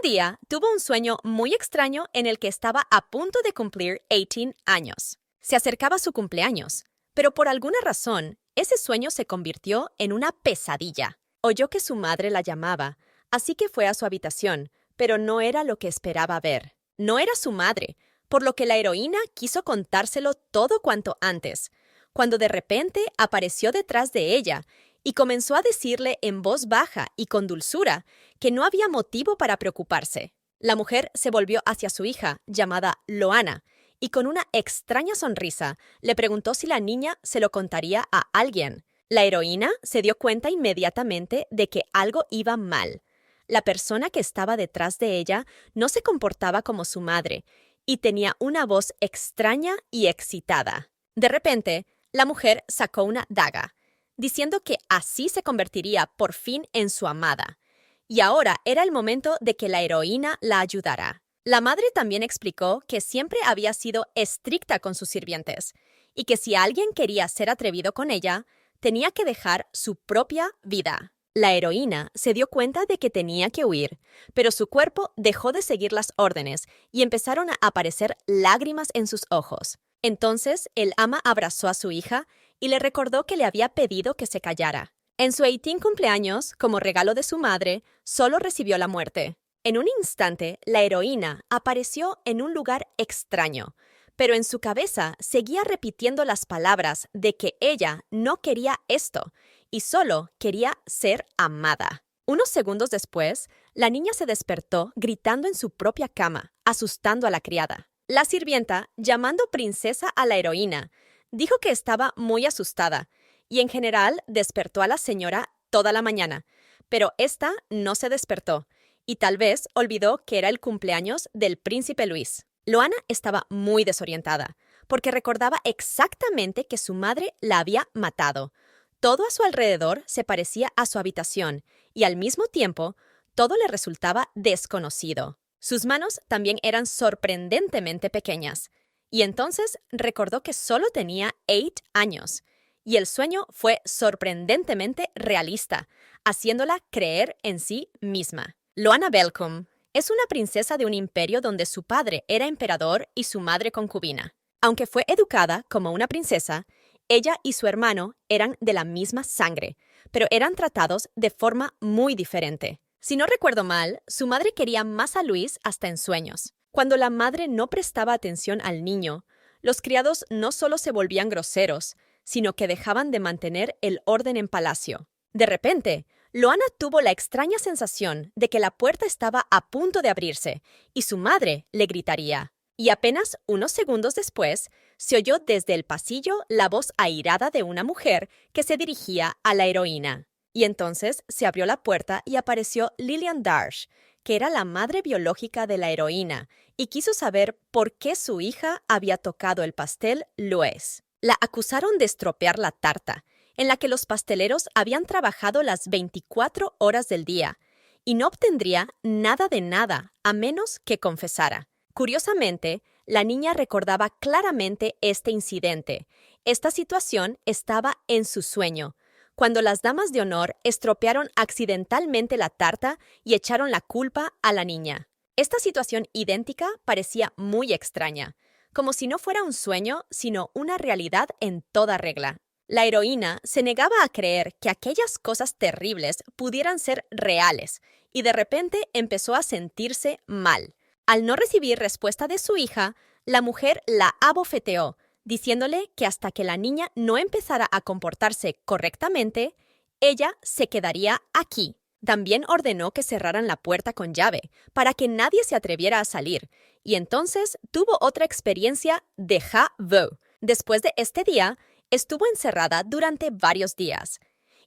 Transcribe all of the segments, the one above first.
día tuvo un sueño muy extraño en el que estaba a punto de cumplir 18 años. Se acercaba su cumpleaños, pero por alguna razón, ese sueño se convirtió en una pesadilla. Oyó que su madre la llamaba, así que fue a su habitación, pero no era lo que esperaba ver. No era su madre, por lo que la heroína quiso contárselo todo cuanto antes, cuando de repente apareció detrás de ella y comenzó a decirle en voz baja y con dulzura que no había motivo para preocuparse. La mujer se volvió hacia su hija, llamada Loana, y con una extraña sonrisa le preguntó si la niña se lo contaría a alguien. La heroína se dio cuenta inmediatamente de que algo iba mal. La persona que estaba detrás de ella no se comportaba como su madre y tenía una voz extraña y excitada. De repente, la mujer sacó una daga, diciendo que así se convertiría por fin en su amada. Y ahora era el momento de que la heroína la ayudara. La madre también explicó que siempre había sido estricta con sus sirvientes y que si alguien quería ser atrevido con ella, tenía que dejar su propia vida. La heroína se dio cuenta de que tenía que huir, pero su cuerpo dejó de seguir las órdenes y empezaron a aparecer lágrimas en sus ojos. Entonces el ama abrazó a su hija y le recordó que le había pedido que se callara. En su 18 cumpleaños, como regalo de su madre, solo recibió la muerte. En un instante, la heroína apareció en un lugar extraño, pero en su cabeza seguía repitiendo las palabras de que ella no quería esto y solo quería ser amada. Unos segundos después, la niña se despertó gritando en su propia cama, asustando a la criada. La sirvienta, llamando princesa a la heroína, dijo que estaba muy asustada y en general despertó a la señora toda la mañana, pero ésta no se despertó y tal vez olvidó que era el cumpleaños del príncipe Luis. Loana estaba muy desorientada porque recordaba exactamente que su madre la había matado. Todo a su alrededor se parecía a su habitación y al mismo tiempo todo le resultaba desconocido. Sus manos también eran sorprendentemente pequeñas. Y entonces recordó que solo tenía 8 años. Y el sueño fue sorprendentemente realista, haciéndola creer en sí misma. Loana Belcom es una princesa de un imperio donde su padre era emperador y su madre concubina. Aunque fue educada como una princesa, ella y su hermano eran de la misma sangre, pero eran tratados de forma muy diferente. Si no recuerdo mal, su madre quería más a Luis hasta en sueños. Cuando la madre no prestaba atención al niño, los criados no solo se volvían groseros, sino que dejaban de mantener el orden en palacio. De repente, Loana tuvo la extraña sensación de que la puerta estaba a punto de abrirse y su madre le gritaría. Y apenas unos segundos después, se oyó desde el pasillo la voz airada de una mujer que se dirigía a la heroína. Y entonces se abrió la puerta y apareció Lillian Darsh, que era la madre biológica de la heroína, y quiso saber por qué su hija había tocado el pastel Luis. La acusaron de estropear la tarta, en la que los pasteleros habían trabajado las 24 horas del día, y no obtendría nada de nada a menos que confesara. Curiosamente, la niña recordaba claramente este incidente. Esta situación estaba en su sueño, cuando las damas de honor estropearon accidentalmente la tarta y echaron la culpa a la niña. Esta situación idéntica parecía muy extraña, como si no fuera un sueño, sino una realidad en toda regla. La heroína se negaba a creer que aquellas cosas terribles pudieran ser reales, y de repente empezó a sentirse mal. Al no recibir respuesta de su hija, la mujer la abofeteó, diciéndole que hasta que la niña no empezara a comportarse correctamente, ella se quedaría aquí. También ordenó que cerraran la puerta con llave, para que nadie se atreviera a salir, y entonces tuvo otra experiencia déjà vu. Después de este día, estuvo encerrada durante varios días.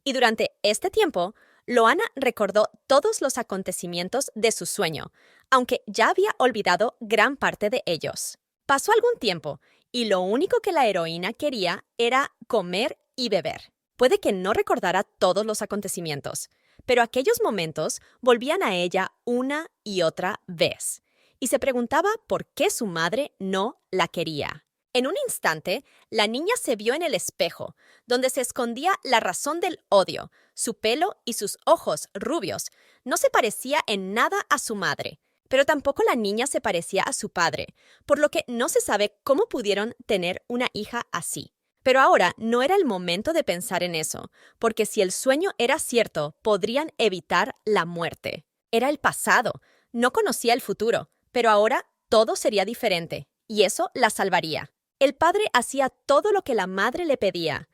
Y durante este tiempo, Loana recordó todos los acontecimientos de su sueño, aunque ya había olvidado gran parte de ellos. Pasó algún tiempo, y lo único que la heroína quería era comer y beber. Puede que no recordara todos los acontecimientos, pero aquellos momentos volvían a ella una y otra vez, y se preguntaba por qué su madre no la quería. En un instante, la niña se vio en el espejo, donde se escondía la razón del odio. Su pelo y sus ojos rubios no se parecía en nada a su madre, Pero tampoco la niña se parecía a su padre, por lo que no se sabe cómo pudieron tener una hija así. Pero ahora no era el momento de pensar en eso, porque si el sueño era cierto, podrían evitar la muerte. Era el pasado, no conocía el futuro, pero ahora todo sería diferente, y eso la salvaría. El padre hacía todo lo que la madre le pedía,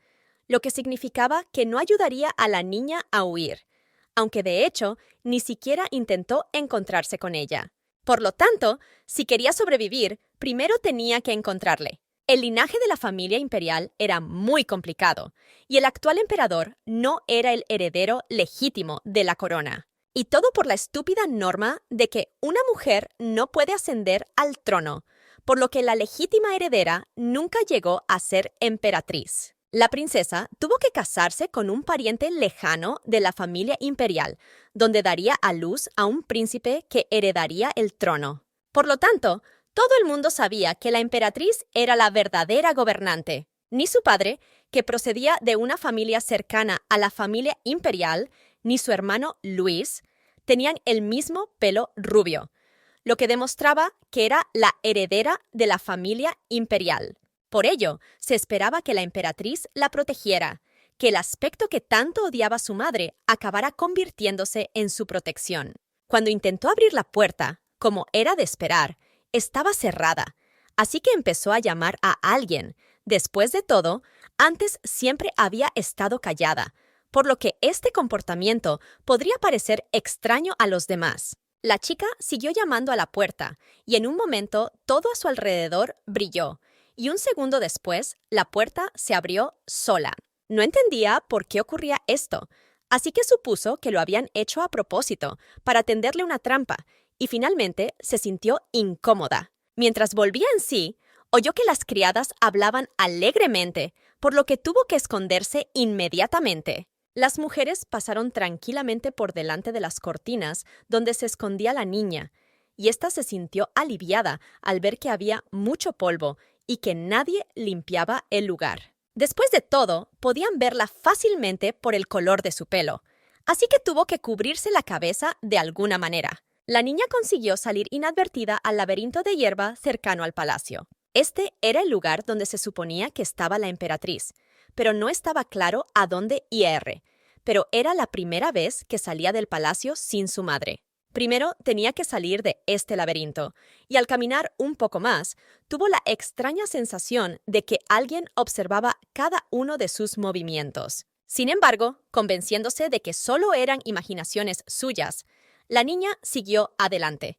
lo que significaba que no ayudaría a la niña a huir, aunque de hecho ni siquiera intentó encontrarse con ella. Por lo tanto, si quería sobrevivir, primero tenía que encontrarle. El linaje de la familia imperial era muy complicado, y el actual emperador no era el heredero legítimo de la corona. Y todo por la estúpida norma de que una mujer no puede ascender al trono, por lo que la legítima heredera nunca llegó a ser emperatriz. La princesa tuvo que casarse con un pariente lejano de la familia imperial, donde daría a luz a un príncipe que heredaría el trono. Por lo tanto, todo el mundo sabía que la emperatriz era la verdadera gobernante. Ni su padre, que procedía de una familia cercana a la familia imperial, ni su hermano Luis, tenían el mismo pelo rubio, lo que demostraba que era la heredera de la familia imperial. Por ello, se esperaba que la emperatriz la protegiera, que el aspecto que tanto odiaba su madre acabara convirtiéndose en su protección. Cuando intentó abrir la puerta, como era de esperar, estaba cerrada, así que empezó a llamar a alguien. Después de todo, antes siempre había estado callada, por lo que este comportamiento podría parecer extraño a los demás. La chica siguió llamando a la puerta, y en un momento todo a su alrededor brilló, y un segundo después la puerta se abrió sola. No entendía por qué ocurría esto, así que supuso que lo habían hecho a propósito, para tenderle una trampa, y finalmente se sintió incómoda. Mientras volvía en sí, oyó que las criadas hablaban alegremente, por lo que tuvo que esconderse inmediatamente. Las mujeres pasaron tranquilamente por delante de las cortinas donde se escondía la niña, y ésta se sintió aliviada al ver que había mucho polvo y que nadie limpiaba el lugar. Después de todo, podían verla fácilmente por el color de su pelo, así que tuvo que cubrirse la cabeza de alguna manera. La niña consiguió salir inadvertida al laberinto de hierba cercano al palacio. Este era el lugar donde se suponía que estaba la emperatriz, pero no estaba claro a dónde ir. Pero era la primera vez que salía del palacio sin su madre. Primero tenía que salir de este laberinto, y al caminar un poco más, tuvo la extraña sensación de que alguien observaba cada uno de sus movimientos. Sin embargo, convenciéndose de que solo eran imaginaciones suyas, la niña siguió adelante,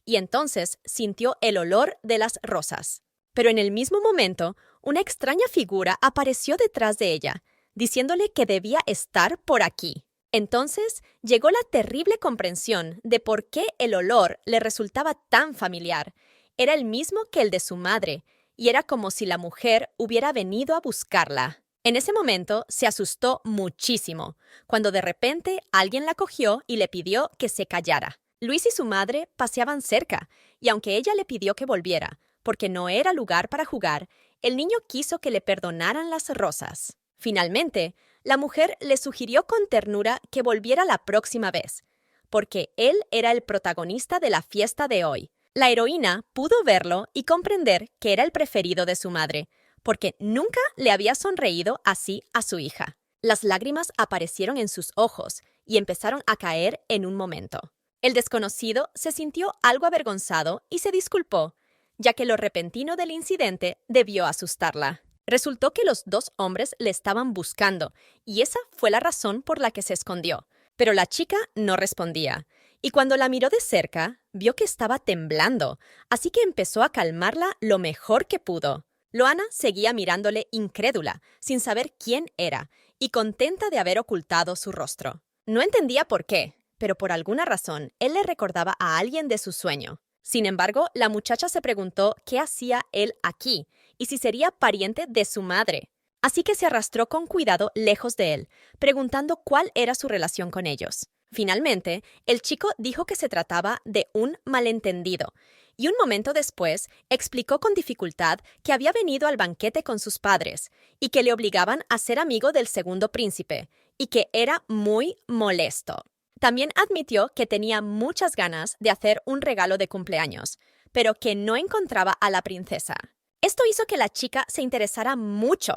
y entonces sintió el olor de las rosas. Pero en el mismo momento, una extraña figura apareció detrás de ella, diciéndole que debía estar por aquí. Entonces llegó la terrible comprensión de por qué el olor le resultaba tan familiar. Era el mismo que el de su madre, y era como si la mujer hubiera venido a buscarla. En ese momento se asustó muchísimo, cuando de repente alguien la cogió y le pidió que se callara. Luis y su madre paseaban cerca, y aunque ella le pidió que volviera, porque no era lugar para jugar, el niño quiso que le perdonaran las rosas. Finalmente, la mujer le sugirió con ternura que volviera la próxima vez, porque él era el protagonista de la fiesta de hoy. La heroína pudo verlo y comprender que era el preferido de su madre, porque nunca le había sonreído así a su hija. Las lágrimas aparecieron en sus ojos y empezaron a caer en un momento. El desconocido se sintió algo avergonzado y se disculpó, ya que lo repentino del incidente debió asustarla. Resultó que los dos hombres le estaban buscando, y esa fue la razón por la que se escondió. Pero la chica no respondía, y cuando la miró de cerca, vio que estaba temblando, así que empezó a calmarla lo mejor que pudo. Loana seguía mirándole incrédula, sin saber quién era, y contenta de haber ocultado su rostro. No entendía por qué, pero por alguna razón él le recordaba a alguien de su sueño. Sin embargo, la muchacha se preguntó qué hacía él aquí, y si sería pariente de su madre. Así que se arrastró con cuidado lejos de él, preguntando cuál era su relación con ellos. Finalmente, el chico dijo que se trataba de un malentendido, y un momento después explicó con dificultad que había venido al banquete con sus padres, y que le obligaban a ser amigo del segundo príncipe, y que era muy molesto. También admitió que tenía muchas ganas de hacer un regalo de cumpleaños, pero que no encontraba a la princesa. Esto hizo que la chica se interesara mucho,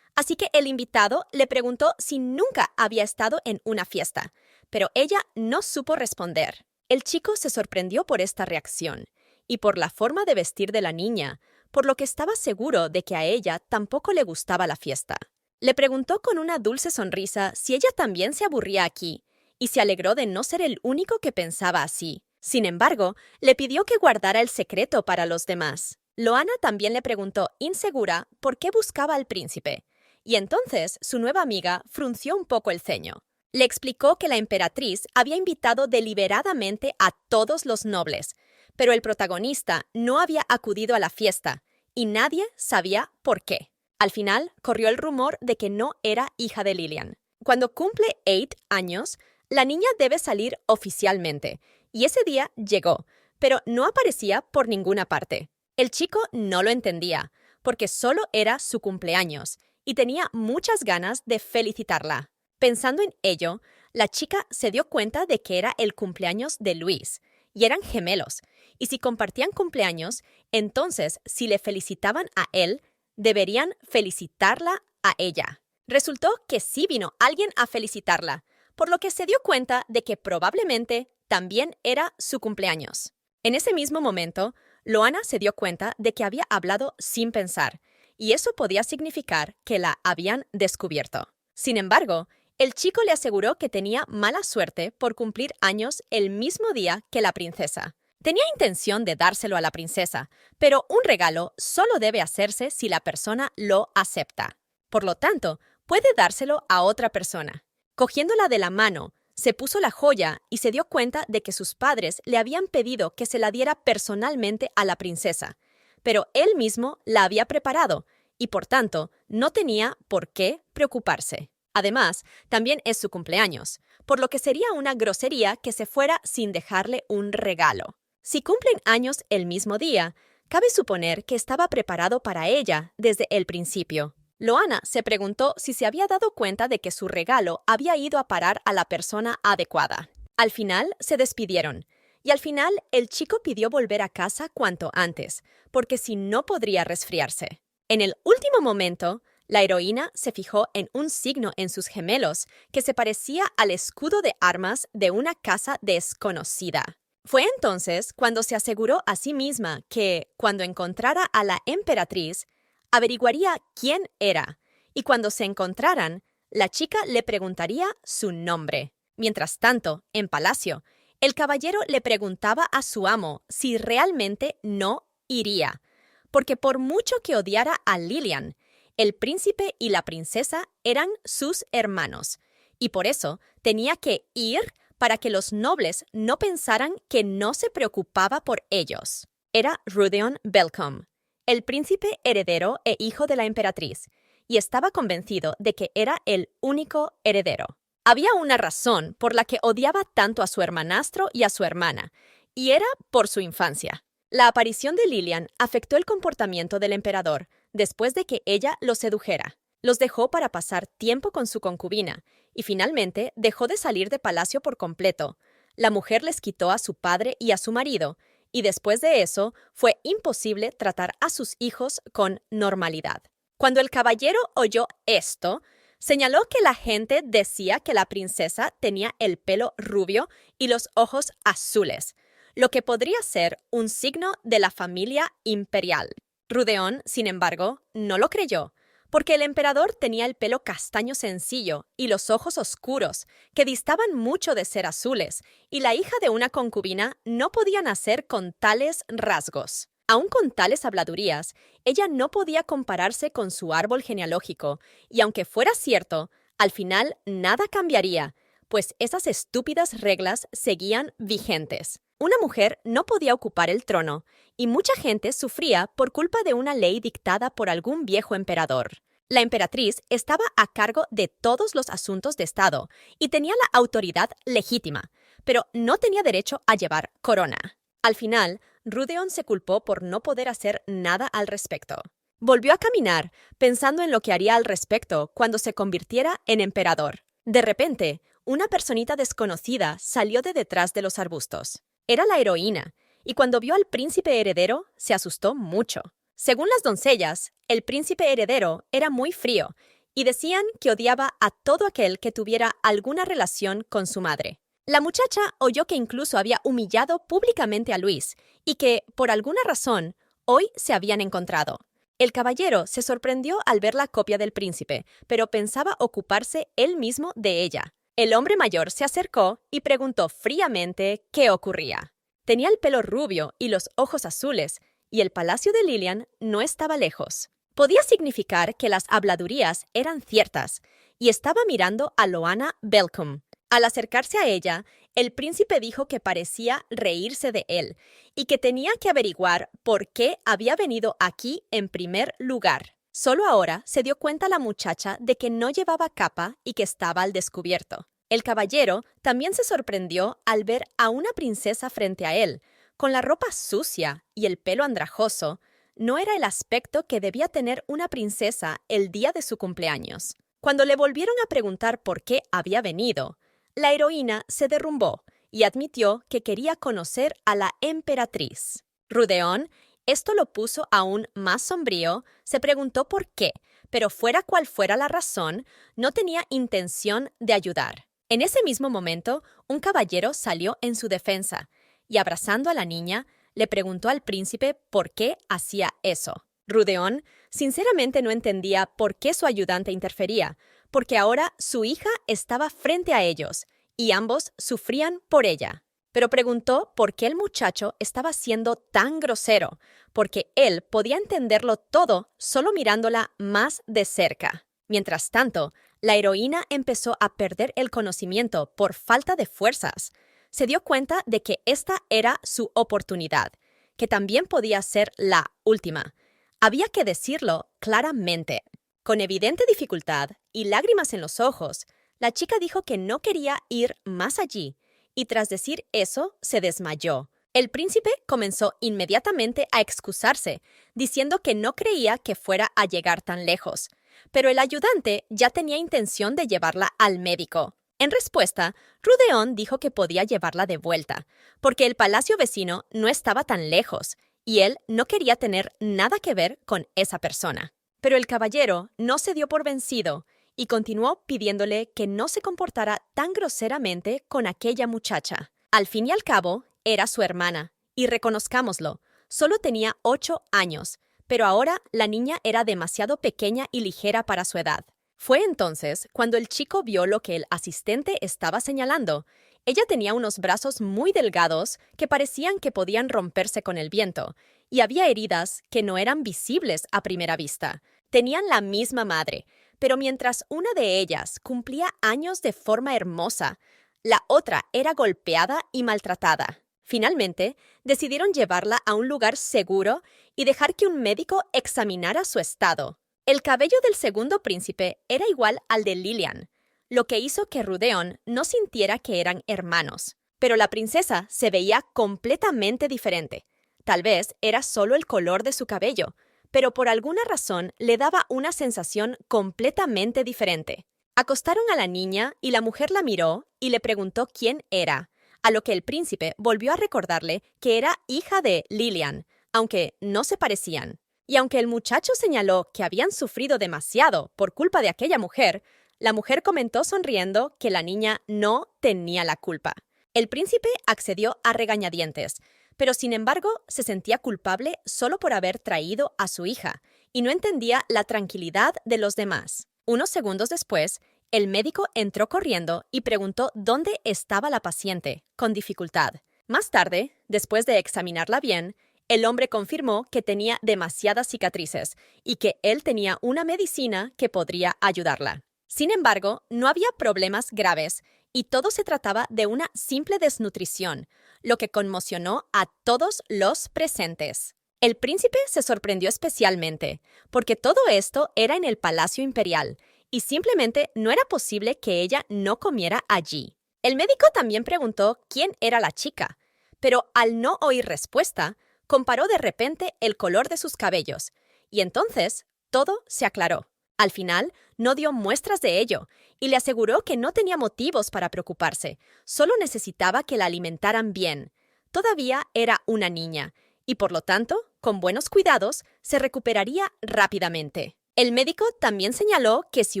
así que el invitado le preguntó si nunca había estado en una fiesta, pero ella no supo responder. El chico se sorprendió por esta reacción y por la forma de vestir de la niña, por lo que estaba seguro de que a ella tampoco le gustaba la fiesta. Le preguntó con una dulce sonrisa si ella también se aburría aquí, y se alegró de no ser el único que pensaba así. Sin embargo, le pidió que guardara el secreto para los demás. Loana también le preguntó, insegura, por qué buscaba al príncipe, y entonces su nueva amiga frunció un poco el ceño. Le explicó que la emperatriz había invitado deliberadamente a todos los nobles, pero el protagonista no había acudido a la fiesta, y nadie sabía por qué. Al final, corrió el rumor de que no era hija de Lilian. Cuando cumple 8 años, la niña debe salir oficialmente, y ese día llegó, pero no aparecía por ninguna parte. El chico no lo entendía, porque solo era su cumpleaños, y tenía muchas ganas de felicitarla. Pensando en ello, la chica se dio cuenta de que era el cumpleaños de Luis, y eran gemelos, y si compartían cumpleaños, entonces si le felicitaban a él, deberían felicitarla a ella. Resultó que sí vino alguien a felicitarla, por lo que se dio cuenta de que probablemente también era su cumpleaños. En ese mismo momento, Loana se dio cuenta de que había hablado sin pensar, y eso podía significar que la habían descubierto. Sin embargo, el chico le aseguró que tenía mala suerte por cumplir años el mismo día que la princesa. Tenía intención de dárselo a la princesa, pero un regalo solo debe hacerse si la persona lo acepta. Por lo tanto, puede dárselo a otra persona. Cogiéndola de la mano, se puso la joya y se dio cuenta de que sus padres le habían pedido que se la diera personalmente a la princesa, pero él mismo la había preparado y, por tanto, no tenía por qué preocuparse. Además, también es su cumpleaños, por lo que sería una grosería que se fuera sin dejarle un regalo. Si cumplen años el mismo día, cabe suponer que estaba preparado para ella desde el principio. Loana se preguntó si se había dado cuenta de que su regalo había ido a parar a la persona adecuada. Al final se despidieron, y al final el chico pidió volver a casa cuanto antes, porque si no podría resfriarse. En el último momento, la heroína se fijó en un signo en sus gemelos que se parecía al escudo de armas de una casa desconocida. Fue entonces cuando se aseguró a sí misma que, cuando encontrara a la emperatriz, averiguaría quién era, y cuando se encontraran, la chica le preguntaría su nombre. Mientras tanto, en palacio, el caballero le preguntaba a su amo si realmente no iría, porque por mucho que odiara a Lilian, el príncipe y la princesa eran sus hermanos, y por eso tenía que ir para que los nobles no pensaran que no se preocupaba por ellos. Era Rudeon Belcom, el príncipe heredero e hijo de la emperatriz, y estaba convencido de que era el único heredero. Había una razón por la que odiaba tanto a su hermanastro y a su hermana, y era por su infancia. La aparición de Lilian afectó el comportamiento del emperador después de que ella lo sedujera. Los dejó para pasar tiempo con su concubina, y finalmente dejó de salir de palacio por completo. La mujer les quitó a su padre y a su marido, y después de eso fue imposible tratar a sus hijos con normalidad. Cuando el caballero oyó esto, señaló que la gente decía que la princesa tenía el pelo rubio y los ojos azules, lo que podría ser un signo de la familia imperial. Rudeon, sin embargo, no lo creyó, porque el emperador tenía el pelo castaño sencillo y los ojos oscuros, que distaban mucho de ser azules, y la hija de una concubina no podía nacer con tales rasgos. Aún con tales habladurías, ella no podía compararse con su árbol genealógico, y aunque fuera cierto, al final nada cambiaría, pues esas estúpidas reglas seguían vigentes. Una mujer no podía ocupar el trono, y mucha gente sufría por culpa de una ley dictada por algún viejo emperador. La emperatriz estaba a cargo de todos los asuntos de Estado y tenía la autoridad legítima, pero no tenía derecho a llevar corona. Al final, Rudeon se culpó por no poder hacer nada al respecto. Volvió a caminar, pensando en lo que haría al respecto cuando se convirtiera en emperador. De repente, una personita desconocida salió de detrás de los arbustos. Era la heroína, y cuando vio al príncipe heredero, se asustó mucho. Según las doncellas, el príncipe heredero era muy frío, y decían que odiaba a todo aquel que tuviera alguna relación con su madre. La muchacha oyó que incluso había humillado públicamente a Luis, y que, por alguna razón, hoy se habían encontrado. El caballero se sorprendió al ver la copia del príncipe, pero pensaba ocuparse él mismo de ella. El hombre mayor se acercó y preguntó fríamente qué ocurría. Tenía el pelo rubio y los ojos azules, y el palacio de Lilian no estaba lejos. Podía significar que las habladurías eran ciertas, y estaba mirando a Loana Belcom. Al acercarse a ella, el príncipe dijo que parecía reírse de él y que tenía que averiguar por qué había venido aquí en primer lugar. Solo ahora se dio cuenta la muchacha de que no llevaba capa y que estaba al descubierto. El caballero también se sorprendió al ver a una princesa frente a él, con la ropa sucia y el pelo andrajoso. No era el aspecto que debía tener una princesa el día de su cumpleaños. Cuando le volvieron a preguntar por qué había venido, la heroína se derrumbó y admitió que quería conocer a la emperatriz. Rudeón, esto lo puso aún más sombrío, se preguntó por qué, pero fuera cual fuera la razón, no tenía intención de ayudar. En ese mismo momento, un caballero salió en su defensa y, abrazando a la niña, le preguntó al príncipe por qué hacía eso. Rudeón, sinceramente no entendía por qué su ayudante interfería, porque ahora su hija estaba frente a ellos, y ambos sufrían por ella. Pero preguntó por qué el muchacho estaba siendo tan grosero, porque él podía entenderlo todo solo mirándola más de cerca. Mientras tanto, la heroína empezó a perder el conocimiento por falta de fuerzas. Se dio cuenta de que esta era su oportunidad, que también podía ser la última. Había que decirlo claramente. Con evidente dificultad y lágrimas en los ojos, la chica dijo que no quería ir más allí, y tras decir eso, se desmayó. El príncipe comenzó inmediatamente a excusarse, diciendo que no creía que fuera a llegar tan lejos, pero el ayudante ya tenía intención de llevarla al médico. En respuesta, Rudeón dijo que podía llevarla de vuelta, porque el palacio vecino no estaba tan lejos, y él no quería tener nada que ver con esa persona. Pero el caballero no se dio por vencido y continuó pidiéndole que no se comportara tan groseramente con aquella muchacha. Al fin y al cabo, era su hermana, y reconozcámoslo, solo tenía 8 años, pero ahora la niña era demasiado pequeña y ligera para su edad. Fue entonces cuando el chico vio lo que el asistente estaba señalando. Ella tenía unos brazos muy delgados que parecían que podían romperse con el viento, y había heridas que no eran visibles a primera vista. Tenían la misma madre, pero mientras una de ellas cumplía años de forma hermosa, la otra era golpeada y maltratada. Finalmente, decidieron llevarla a un lugar seguro y dejar que un médico examinara su estado. El cabello del segundo príncipe era igual al de Lilian, lo que hizo que Rudeón no sintiera que eran hermanos. Pero la princesa se veía completamente diferente. Tal vez era solo el color de su cabello, pero por alguna razón le daba una sensación completamente diferente. Acostaron a la niña y la mujer la miró y le preguntó quién era, a lo que el príncipe volvió a recordarle que era hija de Lilian, aunque no se parecían. Y aunque el muchacho señaló que habían sufrido demasiado por culpa de aquella mujer, la mujer comentó sonriendo que la niña no tenía la culpa. El príncipe accedió a regañadientes, pero sin embargo se sentía culpable solo por haber traído a su hija y no entendía la tranquilidad de los demás. Unos segundos después, el médico entró corriendo y preguntó dónde estaba la paciente, con dificultad. Más tarde, después de examinarla bien, el hombre confirmó que tenía demasiadas cicatrices y que él tenía una medicina que podría ayudarla. Sin embargo, no había problemas graves y todo se trataba de una simple desnutrición, lo que conmocionó a todos los presentes. El príncipe se sorprendió especialmente, porque todo esto era en el Palacio Imperial y simplemente no era posible que ella no comiera allí. El médico también preguntó quién era la chica, pero al no oír respuesta, comparó de repente el color de sus cabellos, y entonces todo se aclaró. Al final, no dio muestras de ello y le aseguró que no tenía motivos para preocuparse, solo necesitaba que la alimentaran bien. Todavía era una niña y, por lo tanto, con buenos cuidados, se recuperaría rápidamente. El médico también señaló que si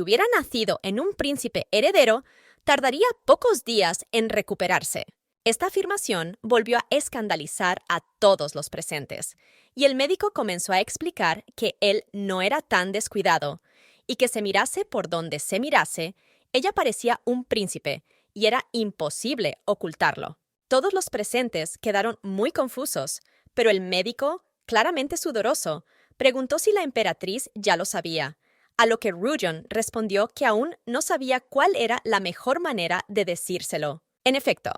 hubiera nacido en un príncipe heredero, tardaría pocos días en recuperarse. Esta afirmación volvió a escandalizar a todos los presentes, y el médico comenzó a explicar que él no era tan descuidado, y que se mirase por donde se mirase, ella parecía un príncipe, y era imposible ocultarlo. Todos los presentes quedaron muy confusos, pero el médico, claramente sudoroso, preguntó si la emperatriz ya lo sabía, a lo que Rujon respondió que aún no sabía cuál era la mejor manera de decírselo. En efecto,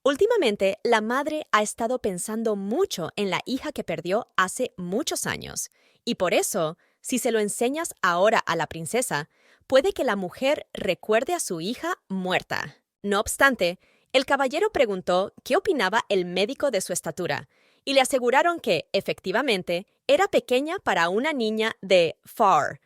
últimamente la madre ha estado pensando mucho en la hija que perdió hace muchos años, y por eso, si se lo enseñas ahora a la princesa, puede que la mujer recuerde a su hija muerta. No obstante, el caballero preguntó qué opinaba el médico de su estatura, y le aseguraron que, efectivamente, era pequeña para una niña de 5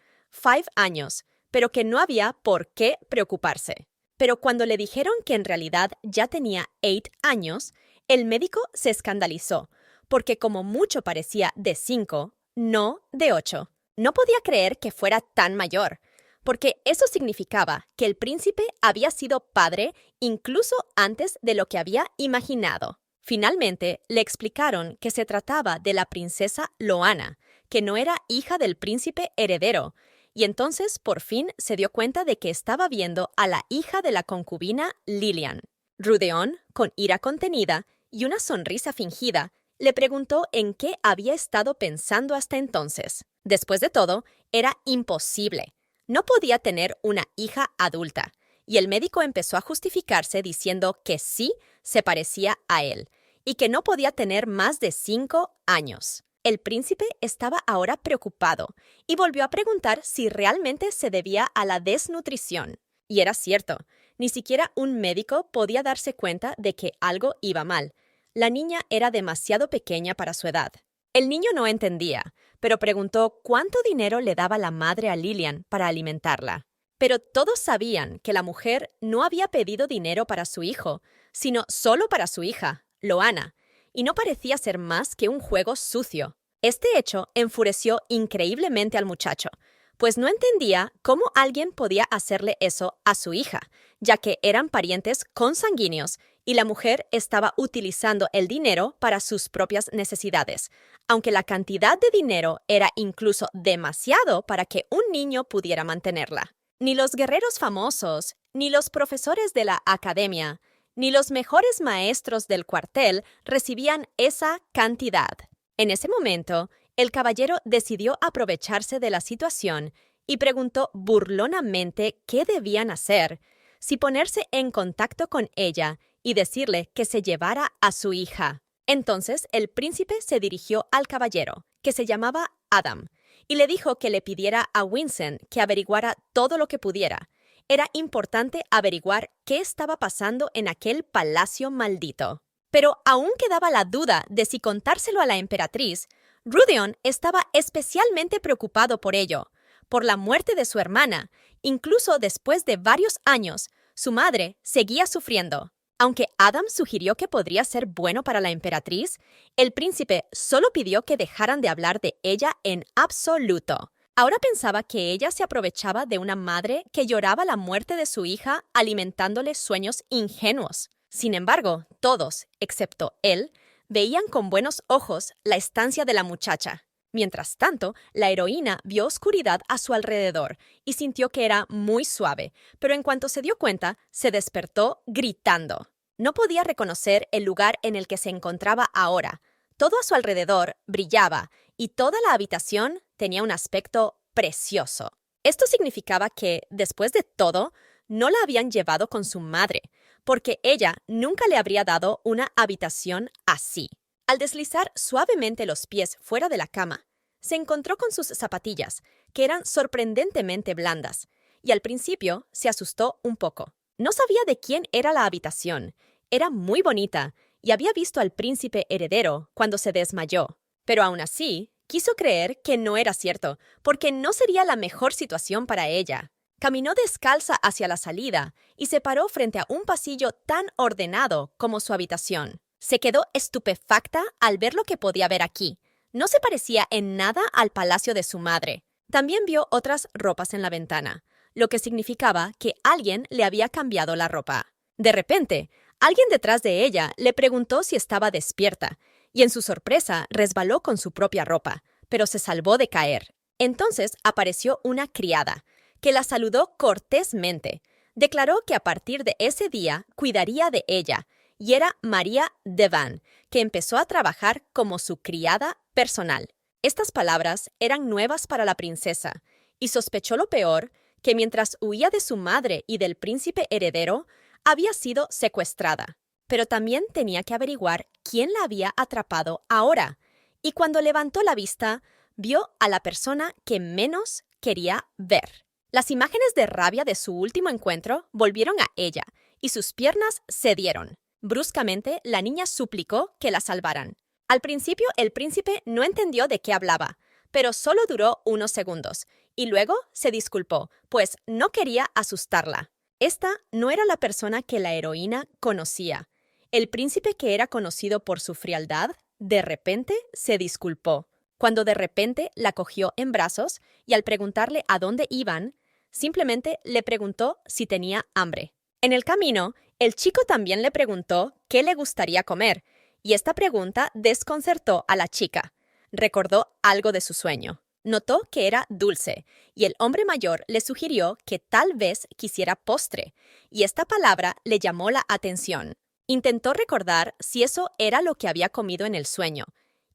años, pero que no había por qué preocuparse. Pero cuando le dijeron que en realidad ya tenía 8 años, el médico se escandalizó, porque como mucho parecía de 5, no de 8. No podía creer que fuera tan mayor, porque eso significaba que el príncipe había sido padre incluso antes de lo que había imaginado. Finalmente, le explicaron que se trataba de la princesa Loana, que no era hija del príncipe heredero, y entonces por fin se dio cuenta de que estaba viendo a la hija de la concubina Lilian. Rudeon, con ira contenida y una sonrisa fingida, le preguntó en qué había estado pensando hasta entonces. Después de todo, era imposible. No podía tener una hija adulta, y el médico empezó a justificarse diciendo que sí se parecía a él, y que no podía tener más de 5 años. El príncipe estaba ahora preocupado y volvió a preguntar si realmente se debía a la desnutrición. Y era cierto, ni siquiera un médico podía darse cuenta de que algo iba mal. La niña era demasiado pequeña para su edad. El niño no entendía, pero preguntó cuánto dinero le daba la madre a Lilian para alimentarla. Pero todos sabían que la mujer no había pedido dinero para su hijo, sino solo para su hija, Loana, y no parecía ser más que un juego sucio. Este hecho enfureció increíblemente al muchacho, pues no entendía cómo alguien podía hacerle eso a su hija, ya que eran parientes consanguíneos y la mujer estaba utilizando el dinero para sus propias necesidades, aunque la cantidad de dinero era incluso demasiado para que un niño pudiera mantenerla. Ni los guerreros famosos, ni los profesores de la academia, ni los mejores maestros del cuartel recibían esa cantidad. En ese momento, el caballero decidió aprovecharse de la situación y preguntó burlonamente qué debían hacer, si ponerse en contacto con ella y decirle que se llevara a su hija. Entonces el príncipe se dirigió al caballero, que se llamaba Adam, y le dijo que le pidiera a Winston que averiguara todo lo que pudiera. Era importante averiguar qué estaba pasando en aquel palacio maldito. Pero aún quedaba la duda de si contárselo a la emperatriz. Rudeon estaba especialmente preocupado por ello, por la muerte de su hermana. Incluso después de varios años, su madre seguía sufriendo. Aunque Adam sugirió que podría ser bueno para la emperatriz, el príncipe solo pidió que dejaran de hablar de ella en absoluto. Ahora pensaba que ella se aprovechaba de una madre que lloraba la muerte de su hija alimentándole sueños ingenuos. Sin embargo, todos, excepto él, veían con buenos ojos la estancia de la muchacha. Mientras tanto, la heroína vio oscuridad a su alrededor y sintió que era muy suave, pero en cuanto se dio cuenta, se despertó gritando. No podía reconocer el lugar en el que se encontraba ahora. Todo a su alrededor brillaba y toda la habitación tenía un aspecto precioso. Esto significaba que, después de todo, no la habían llevado con su madre, porque ella nunca le habría dado una habitación así. Al deslizar suavemente los pies fuera de la cama, se encontró con sus zapatillas, que eran sorprendentemente blandas, y al principio se asustó un poco. No sabía de quién era la habitación. Era muy bonita, y había visto al príncipe heredero cuando se desmayó. Pero aún así, Quiso creer que no era cierto, porque no sería la mejor situación para ella. Caminó descalza hacia la salida y se paró frente a un pasillo tan ordenado como su habitación. Se quedó estupefacta al ver lo que podía ver aquí. No se parecía en nada al palacio de su madre. También vio otras ropas en la ventana, lo que significaba que alguien le había cambiado la ropa. De repente, alguien detrás de ella le preguntó si estaba despierta, y en su sorpresa resbaló con su propia ropa, pero se salvó de caer. Entonces apareció una criada, que la saludó cortésmente. Declaró que a partir de ese día cuidaría de ella, y era María Devan, que empezó a trabajar como su criada personal. Estas palabras eran nuevas para la princesa, y sospechó lo peor, que mientras huía de su madre y del príncipe heredero, había sido secuestrada. Pero también tenía que averiguar quién la había atrapado ahora, y cuando levantó la vista, vio a la persona que menos quería ver. Las imágenes de rabia de su último encuentro volvieron a ella, y sus piernas cedieron. Bruscamente, la niña suplicó que la salvaran. Al principio, el príncipe no entendió de qué hablaba, pero solo duró unos segundos, y luego se disculpó, pues no quería asustarla. Esta no era la persona que la heroína conocía. El príncipe, que era conocido por su frialdad, de repente se disculpó. Cuando de repente la cogió en brazos y al preguntarle a dónde iban, simplemente le preguntó si tenía hambre. En el camino, el chico también le preguntó qué le gustaría comer, y esta pregunta desconcertó a la chica. Recordó algo de su sueño. Notó que era dulce, y el hombre mayor le sugirió que tal vez quisiera postre, y esta palabra le llamó la atención. Intentó recordar si eso era lo que había comido en el sueño.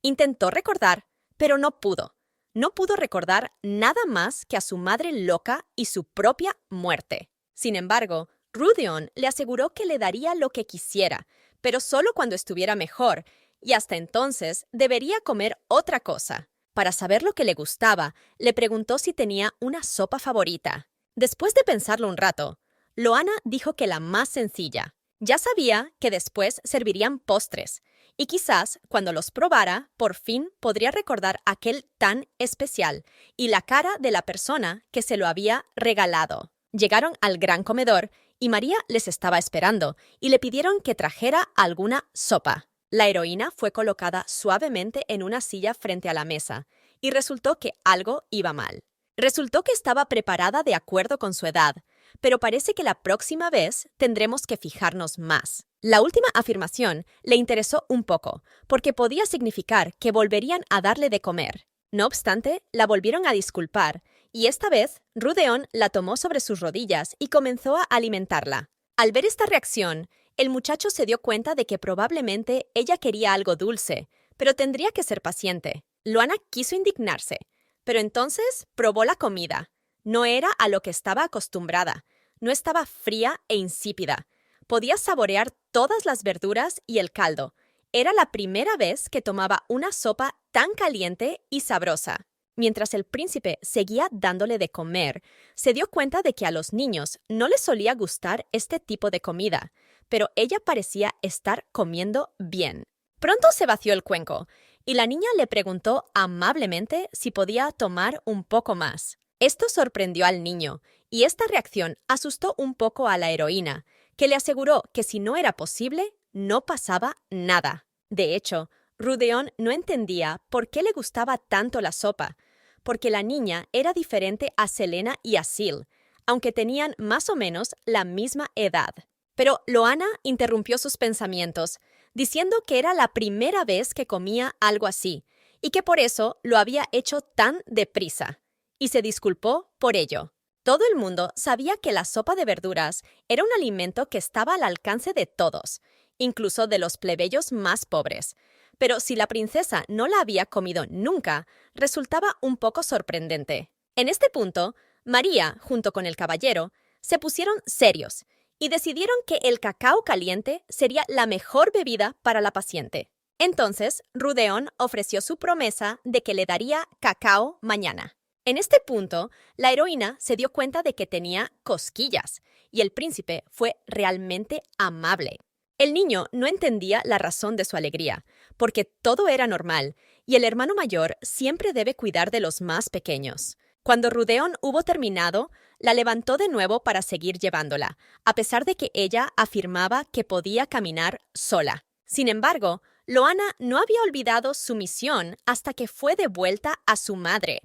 Intentó recordar, pero no pudo. No pudo recordar nada más que a su madre loca y su propia muerte. Sin embargo, Rudeon le aseguró que le daría lo que quisiera, pero solo cuando estuviera mejor, y hasta entonces debería comer otra cosa. Para saber lo que le gustaba, le preguntó si tenía una sopa favorita. Después de pensarlo un rato, Loana dijo que la más sencilla. Ya sabía que después servirían postres, y quizás cuando los probara, por fin podría recordar aquel tan especial y la cara de la persona que se lo había regalado. Llegaron al gran comedor y María les estaba esperando y le pidieron que trajera alguna sopa. La heroína fue colocada suavemente en una silla frente a la mesa y resultó que algo iba mal. Resultó que estaba preparada de acuerdo con su edad, pero parece que la próxima vez tendremos que fijarnos más. La última afirmación le interesó un poco, porque podía significar que volverían a darle de comer. No obstante, la volvieron a disculpar, y esta vez Rudeon la tomó sobre sus rodillas y comenzó a alimentarla. Al ver esta reacción, el muchacho se dio cuenta de que probablemente ella quería algo dulce, pero tendría que ser paciente. Loana quiso indignarse, pero entonces probó la comida. No era a lo que estaba acostumbrada. No estaba fría e insípida. Podía saborear todas las verduras y el caldo. Era la primera vez que tomaba una sopa tan caliente y sabrosa. Mientras el príncipe seguía dándole de comer, se dio cuenta de que a los niños no les solía gustar este tipo de comida, pero ella parecía estar comiendo bien. Pronto se vació el cuenco, y la niña le preguntó amablemente si podía tomar un poco más. Esto sorprendió al niño, y esta reacción asustó un poco a la heroína, que le aseguró que si no era posible, no pasaba nada. De hecho, Rudeon no entendía por qué le gustaba tanto la sopa, porque la niña era diferente a Selena y a Sil, aunque tenían más o menos la misma edad. Pero Loana interrumpió sus pensamientos, diciendo que era la primera vez que comía algo así, y que por eso lo había hecho tan deprisa, y se disculpó por ello. Todo el mundo sabía que la sopa de verduras era un alimento que estaba al alcance de todos, incluso de los plebeyos más pobres. Pero si la princesa no la había comido nunca, resultaba un poco sorprendente. En este punto, María, junto con el caballero, se pusieron serios y decidieron que el cacao caliente sería la mejor bebida para la paciente. Entonces, Rudeon ofreció su promesa de que le daría cacao mañana. En este punto, la heroína se dio cuenta de que tenía cosquillas, y el príncipe fue realmente amable. El niño no entendía la razón de su alegría, porque todo era normal, y el hermano mayor siempre debe cuidar de los más pequeños. Cuando Rudeon hubo terminado, la levantó de nuevo para seguir llevándola, a pesar de que ella afirmaba que podía caminar sola. Sin embargo, Loana no había olvidado su misión hasta que fue de vuelta a su madre.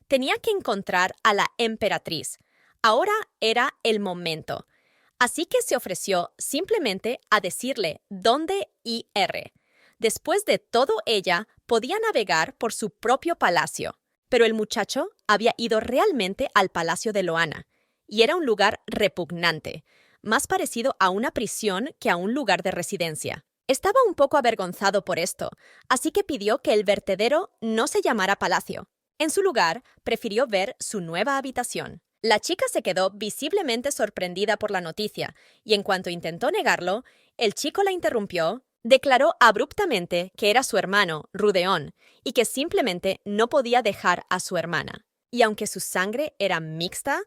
Tenía que encontrar a la emperatriz. Ahora era el momento. Así que se ofreció simplemente a decirle dónde ir. Después de todo, ella podía navegar por su propio palacio. Pero el muchacho había ido realmente al palacio de Loana, y era un lugar repugnante, más parecido a una prisión que a un lugar de residencia. Estaba un poco avergonzado por esto, así que pidió que el vertedero no se llamara palacio. En su lugar, prefirió ver su nueva habitación. La chica se quedó visiblemente sorprendida por la noticia, y en cuanto intentó negarlo, el chico la interrumpió. Declaró abruptamente que era su hermano, Rudeon, y que simplemente no podía dejar a su hermana. Y aunque su sangre era mixta,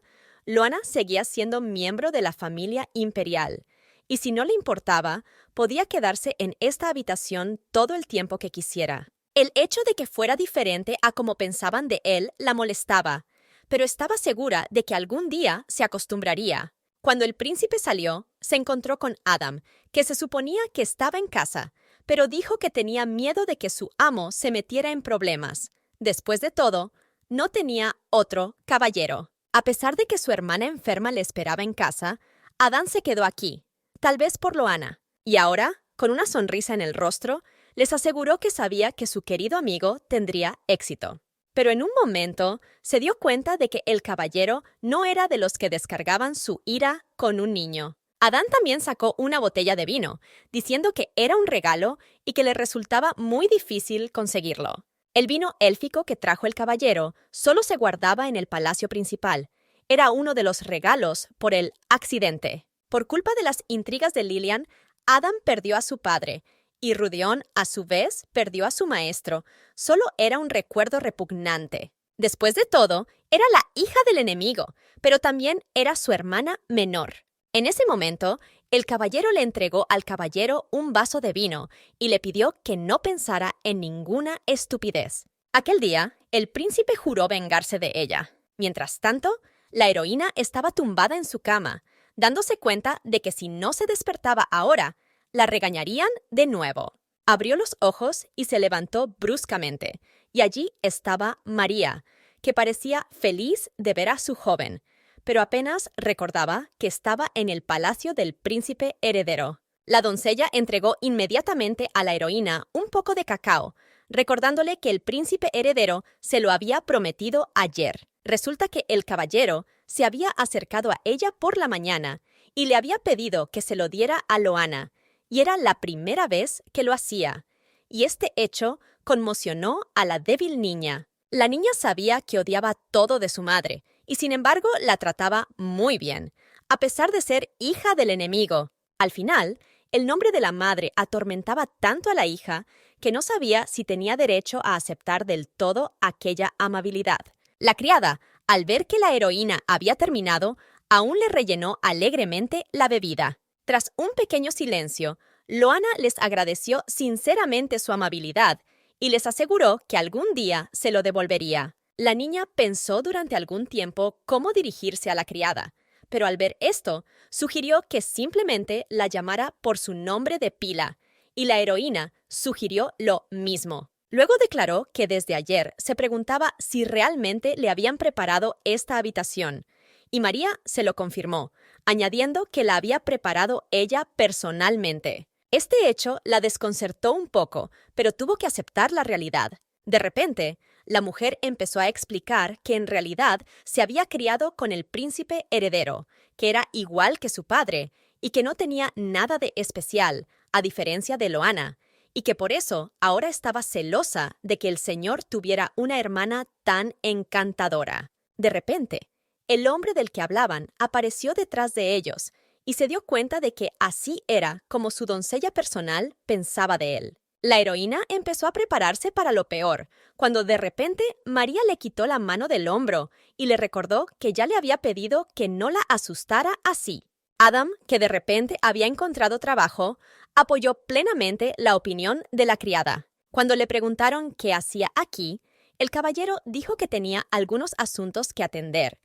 Loana seguía siendo miembro de la familia imperial, y si no le importaba, podía quedarse en esta habitación todo el tiempo que quisiera. El hecho de que fuera diferente a como pensaban de él la molestaba, pero estaba segura de que algún día se acostumbraría. Cuando el príncipe salió, se encontró con Adam, que se suponía que estaba en casa, pero dijo que tenía miedo de que su amo se metiera en problemas. Después de todo, no tenía otro caballero. A pesar de que su hermana enferma le esperaba en casa, Adam se quedó aquí, tal vez por Loana. Y ahora, con una sonrisa en el rostro, les aseguró que sabía que su querido amigo tendría éxito. Pero en un momento se dio cuenta de que el caballero no era de los que descargaban su ira con un niño. Adán también sacó una botella de vino, diciendo que era un regalo y que le resultaba muy difícil conseguirlo. El vino élfico que trajo el caballero solo se guardaba en el palacio principal. Era uno de los regalos por el accidente. Por culpa de las intrigas de Lilian, Adam perdió a su padre, y Rudeon, a su vez, perdió a su maestro. Solo era un recuerdo repugnante. Después de todo, era la hija del enemigo, pero también era su hermana menor. En ese momento, el caballero le entregó al caballero un vaso de vino y le pidió que no pensara en ninguna estupidez. Aquel día, el príncipe juró vengarse de ella. Mientras tanto, la heroína estaba tumbada en su cama, dándose cuenta de que si no se despertaba ahora, la regañarían de nuevo. Abrió los ojos y se levantó bruscamente, y allí estaba María, que parecía feliz de ver a su joven, pero apenas recordaba que estaba en el palacio del príncipe heredero. La doncella entregó inmediatamente a la heroína un poco de cacao, recordándole que el príncipe heredero se lo había prometido ayer. Resulta que el caballero se había acercado a ella por la mañana y le había pedido que se lo diera a Loana, y era la primera vez que lo hacía, y este hecho conmocionó a la débil niña. La niña sabía que odiaba todo de su madre, y sin embargo la trataba muy bien, a pesar de ser hija del enemigo. Al final, el nombre de la madre atormentaba tanto a la hija que no sabía si tenía derecho a aceptar del todo aquella amabilidad. La criada, al ver que la heroína había terminado, aún le rellenó alegremente la bebida. Tras un pequeño silencio, Loana les agradeció sinceramente su amabilidad y les aseguró que algún día se lo devolvería. La niña pensó durante algún tiempo cómo dirigirse a la criada, pero al ver esto, sugirió que simplemente la llamara por su nombre de pila, y la heroína sugirió lo mismo. Luego declaró que desde ayer se preguntaba si realmente le habían preparado esta habitación, y María se lo confirmó, añadiendo que la había preparado ella personalmente. Este hecho la desconcertó un poco, pero tuvo que aceptar la realidad. De repente, la mujer empezó a explicar que en realidad se había criado con el príncipe heredero, que era igual que su padre, y que no tenía nada de especial, a diferencia de Loana, y que por eso ahora estaba celosa de que el señor tuviera una hermana tan encantadora. De repente, el hombre del que hablaban apareció detrás de ellos y se dio cuenta de que así era como su doncella personal pensaba de él. La heroína empezó a prepararse para lo peor, cuando de repente María le quitó la mano del hombro y le recordó que ya le había pedido que no la asustara así. Adam, que de repente había encontrado trabajo, apoyó plenamente la opinión de la criada. Cuando le preguntaron qué hacía aquí, el caballero dijo que tenía algunos asuntos que atender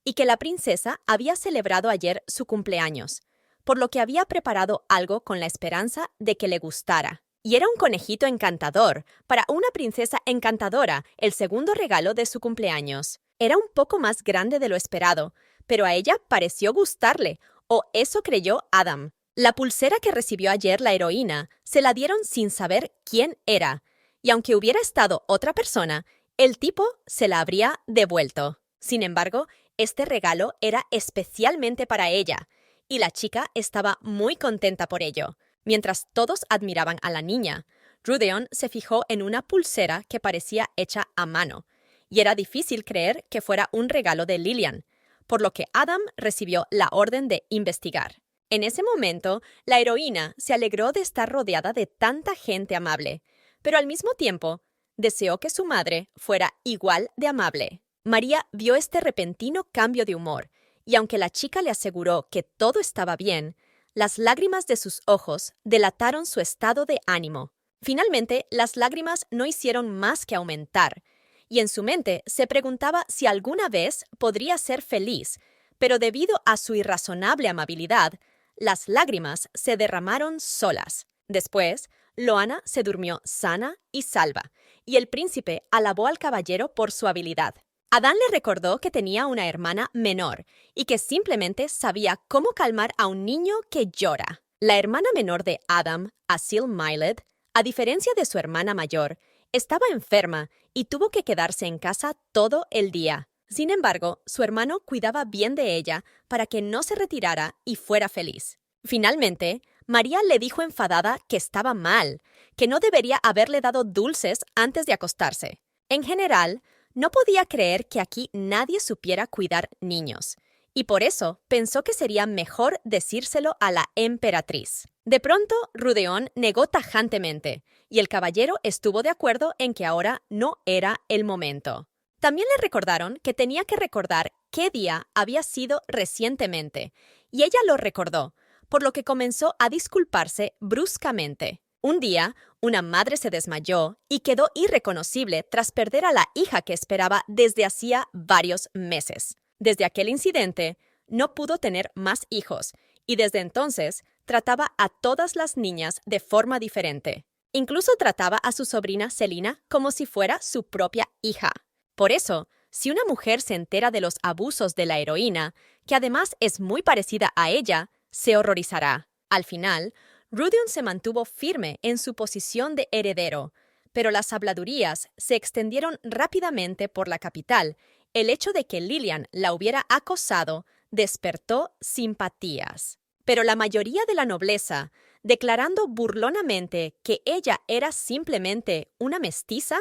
y que la princesa había celebrado ayer su cumpleaños, por lo que había preparado algo con la esperanza de que le gustara. Y era un conejito encantador, para una princesa encantadora, el segundo regalo de su cumpleaños. Era un poco más grande de lo esperado, pero a ella pareció gustarle, o eso creyó Adam. La pulsera que recibió ayer la heroína se la dieron sin saber quién era, y aunque hubiera estado otra persona, el tipo se la habría devuelto. Sin embargo, este regalo era especialmente para ella, y la chica estaba muy contenta por ello. Mientras todos admiraban a la niña, Rudeon se fijó en una pulsera que parecía hecha a mano, y era difícil creer que fuera un regalo de Lilian, por lo que Adam recibió la orden de investigar. En ese momento, la heroína se alegró de estar rodeada de tanta gente amable, pero al mismo tiempo, deseó que su madre fuera igual de amable. María vio este repentino cambio de humor, y aunque la chica le aseguró que todo estaba bien, las lágrimas de sus ojos delataron su estado de ánimo. Finalmente, las lágrimas no hicieron más que aumentar, y en su mente se preguntaba si alguna vez podría ser feliz, pero debido a su irrazonable amabilidad, las lágrimas se derramaron solas. Después, Loana se durmió sana y salva, y el príncipe alabó al caballero por su habilidad. Adán le recordó que tenía una hermana menor y que simplemente sabía cómo calmar a un niño que llora. La hermana menor de Adam, Asil Miled, a diferencia de su hermana mayor, estaba enferma y tuvo que quedarse en casa todo el día. Sin embargo, su hermano cuidaba bien de ella para que no se retirara y fuera feliz. Finalmente, María le dijo enfadada que estaba mal, que no debería haberle dado dulces antes de acostarse. En general, no podía creer que aquí nadie supiera cuidar niños, y por eso pensó que sería mejor decírselo a la emperatriz. De pronto, Rudeon negó tajantemente, y el caballero estuvo de acuerdo en que ahora no era el momento. También le recordaron que tenía que recordar qué día había sido recientemente, y ella lo recordó, por lo que comenzó a disculparse bruscamente. Un día, una madre se desmayó y quedó irreconocible tras perder a la hija que esperaba desde hacía varios meses. Desde aquel incidente, no pudo tener más hijos, y desde entonces trataba a todas las niñas de forma diferente. Incluso trataba a su sobrina Selina como si fuera su propia hija. Por eso, si una mujer se entera de los abusos de la heroína, que además es muy parecida a ella, se horrorizará. Al final, Rudeon se mantuvo firme en su posición de heredero, pero las habladurías se extendieron rápidamente por la capital. El hecho de que Lilian la hubiera acosado despertó simpatías. Pero la mayoría de la nobleza, declarando burlonamente que ella era simplemente una mestiza,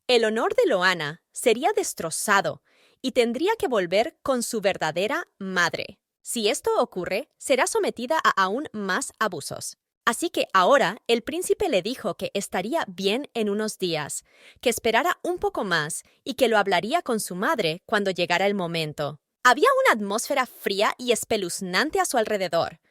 el honor de Loana sería destrozado y tendría que volver con su verdadera madre. Si esto ocurre, será sometida a aún más abusos. Así que ahora el príncipe le dijo que estaría bien en unos días, que esperara un poco más y que lo hablaría con su madre cuando llegara el momento. Había una atmósfera fría y espeluznante a su alrededor,